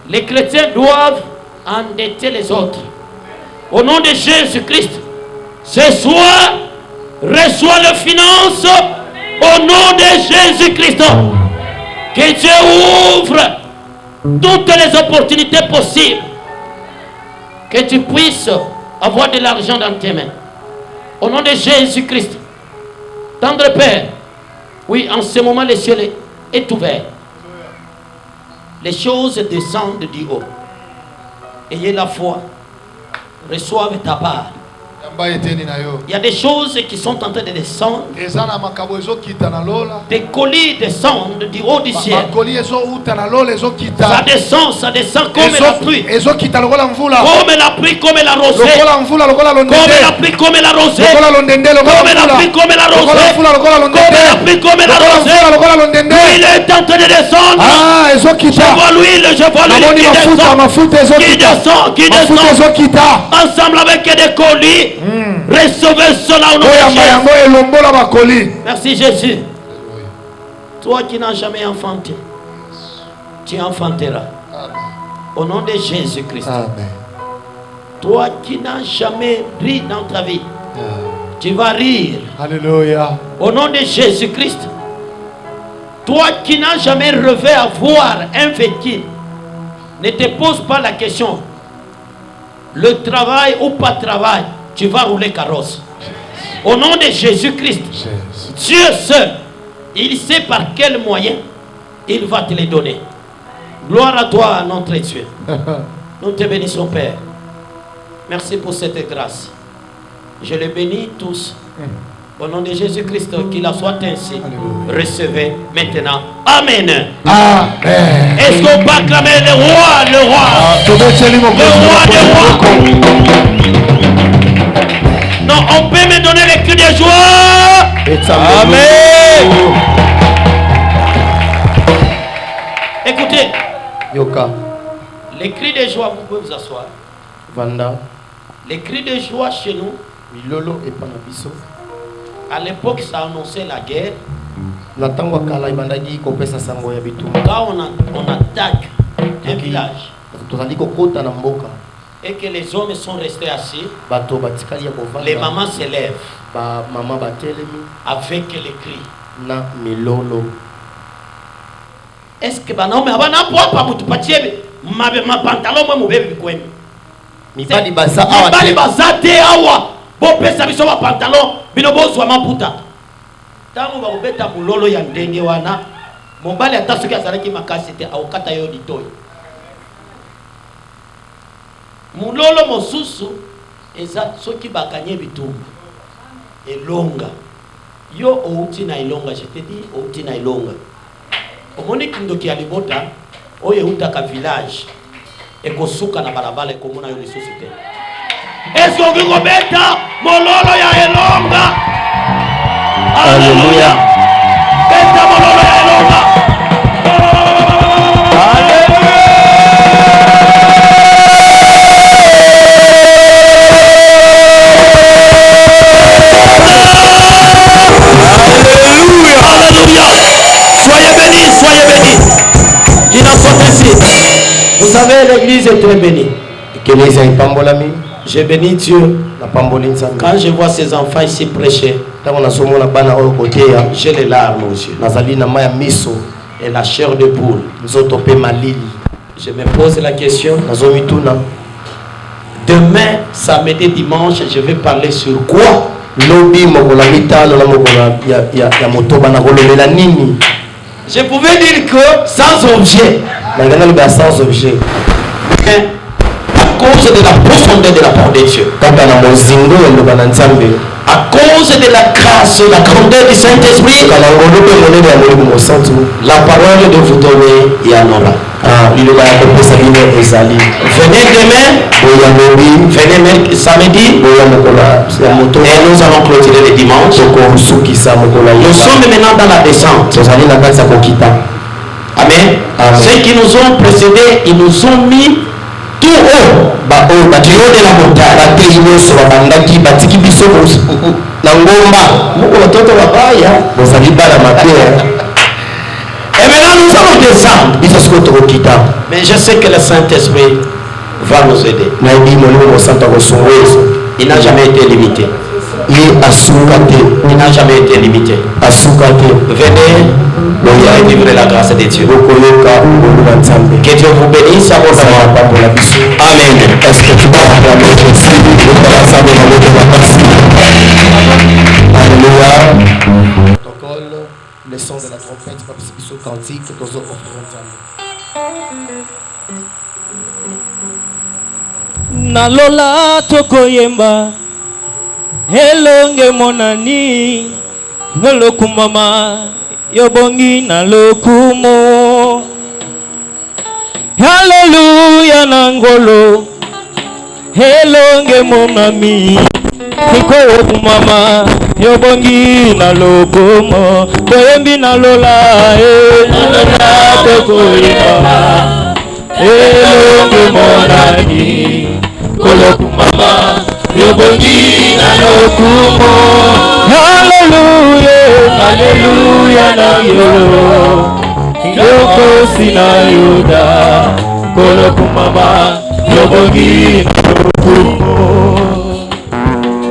Les chrétiens doivent endetter les autres. Au nom de Jésus-Christ, ce soir, reçois les finances au nom de Jésus-Christ. Que Dieu ouvre toutes les opportunités possibles. Que tu puisses avoir de l'argent dans tes mains. Au nom de Jésus-Christ. Tendre Père, oui, en ce moment, le ciel est ouvert. Les choses descendent du haut. Ayez la foi. Reçoivez ta part. Il y a des choses qui sont en train de descendre. Des colis descendent du haut du ciel. Ça descend comme la pluie. Comme la pluie, comme la rosée. Comme la pluie, comme la rosée. Comme la pluie, comme la rosée. Comme la pluie, comme la rosée. L'huile est en train de descendre. Je vois l'huile, qui descend. Ensemble avec des colis. Recevez cela au nom de Jésus. Merci Jésus. Toi qui n'as jamais enfanté, tu enfanteras. Au nom de Jésus-Christ. Toi qui n'as jamais ri dans ta vie, tu vas rire. Alléluia. Au nom de Jésus-Christ. Toi qui n'as jamais rêvé à voir un véhicule, ne te pose pas la question. Le travail ou pas travail, tu vas rouler carrosse. Au nom de Jésus-Christ, Dieu seul, il sait par quel moyen il va te les donner. Gloire à toi, notre Dieu. Nous te bénissons, Père. Merci pour cette grâce. Je les bénis tous. Au nom de Jésus-Christ, qu'il en soit ainsi. Recevez maintenant. Amen. Amen. Est-ce qu'on peut acclamer le roi, le roi? Le roi des rois. Non, on peut me donner les cris de joie. Amen. Écoutez. Yoka. Les cris de joie, vous pouvez vous asseoir. Vanda. Les cris de joie chez nous. Milolo et Panabiso. À l'époque, ça annonçait la guerre. Quand on attaque un village et que les hommes sont restés assis, les mamans se lèvent avec les cris. Est-ce que ma pantalon moi bébé kwemi mibali baza awa bo pesa biso ba pantalon bino bozwa maputa tango ba obeta mulolo ya ndenge wana mobali atasuki azalaki makasi te aokata yo litoi mulolo mosusu eza soki bakanye bitumbu elonga. Yo outi na ilonga, je te dis outi na ilonga. Omoni kindoki ya libota, oye utaka village. Eko suka na balabala eko mona yo lisusu te. Esko kiko beta mololo ya elonga. Alléluia. Beta mololo ya elonga. Soyez bénis, soyez bénis. Il en sont ainsi. Vous savez, l'église est très bénie. Je bénis Dieu. Quand je vois ces enfants ici prêcher, j'ai les larmes aux yeux. Et la chair de poule. Je me pose la question. Demain, samedi, dimanche, je vais parler sur quoi? Je pouvais dire que sans objet. Mais à cause de la profondeur de la parole de Dieu, à cause de la grâce et la grandeur du Saint-Esprit, la parole de vous donner et en aura. Venez demain, venez samedi, et nous allons clôturer le dimanche. Nous sommes maintenant dans la descente. Amen. Ceux qui nous ont précédés, ils nous ont mis tout haut, du haut de la montagne. Et maintenant nous allons descendre. Mais je sais que le Saint-Esprit va nous aider. Il n'a jamais été limité. Il n'a jamais été limité. Venez, nous allons vivre la grâce de Dieu. Que Dieu vous bénisse à vos amours. Amen. Est-ce que tu vas acclamer Jésus? Alléluia. Le son de la trompette, cantique, Nalola tokoyemba elonge monani nolokumama yobongi nalokumo. Hallelujah nangolo elonge monami nikokumama yobongi nalokumo. Toyembi nalola nalola tokoyemba elonge monani kolokumama yobongi nalokumo. Hallelujah, hallelujah na yolo yoko sina yuda kolokumama yobongi nalokumo.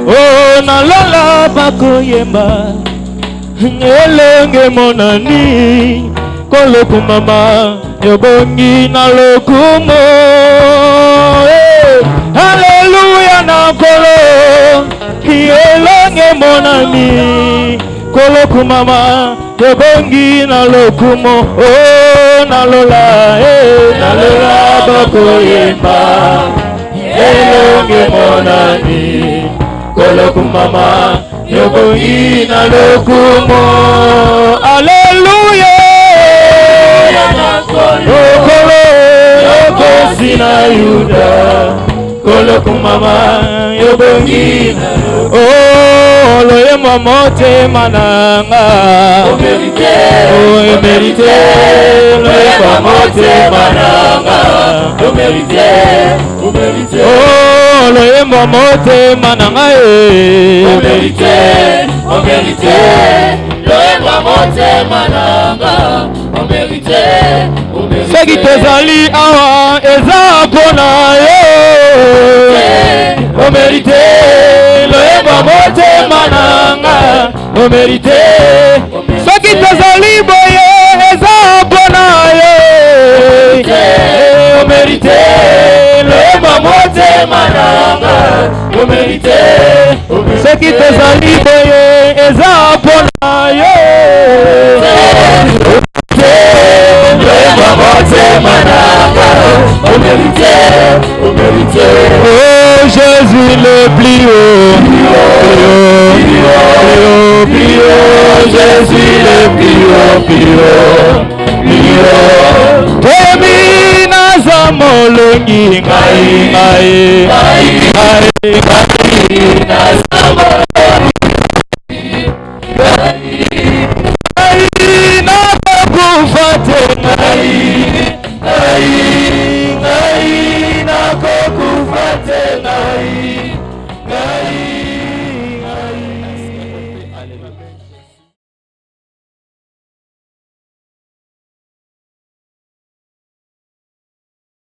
Oh nalola bakoyemba elenge monani kolokumama yobongi nalokumo. Hallelujah na kolo elenge monani kolokumama yobongi nalokumo. Oh nalola nalola bakoyemba elenge monani kolokumama yobongi nalokumo. Hallelujah kolo yoko sina yuda kolokumama yobongi. Oh loye momote mananga o emerite loye momote mananga o emerite. Oh loye momote mananga o emerite loye momote mananga o emerite. Seki tozali awa eza pona yo o mérité loyeba motema nanga o mérité. Soki tozali boye eza pona yo o mérité loyeba motema nanga o mérité. Soki tozali boye eza pona yo oh Jésus le plus haut, Pio, je suis le Pio. Tomi nazamolongi ngai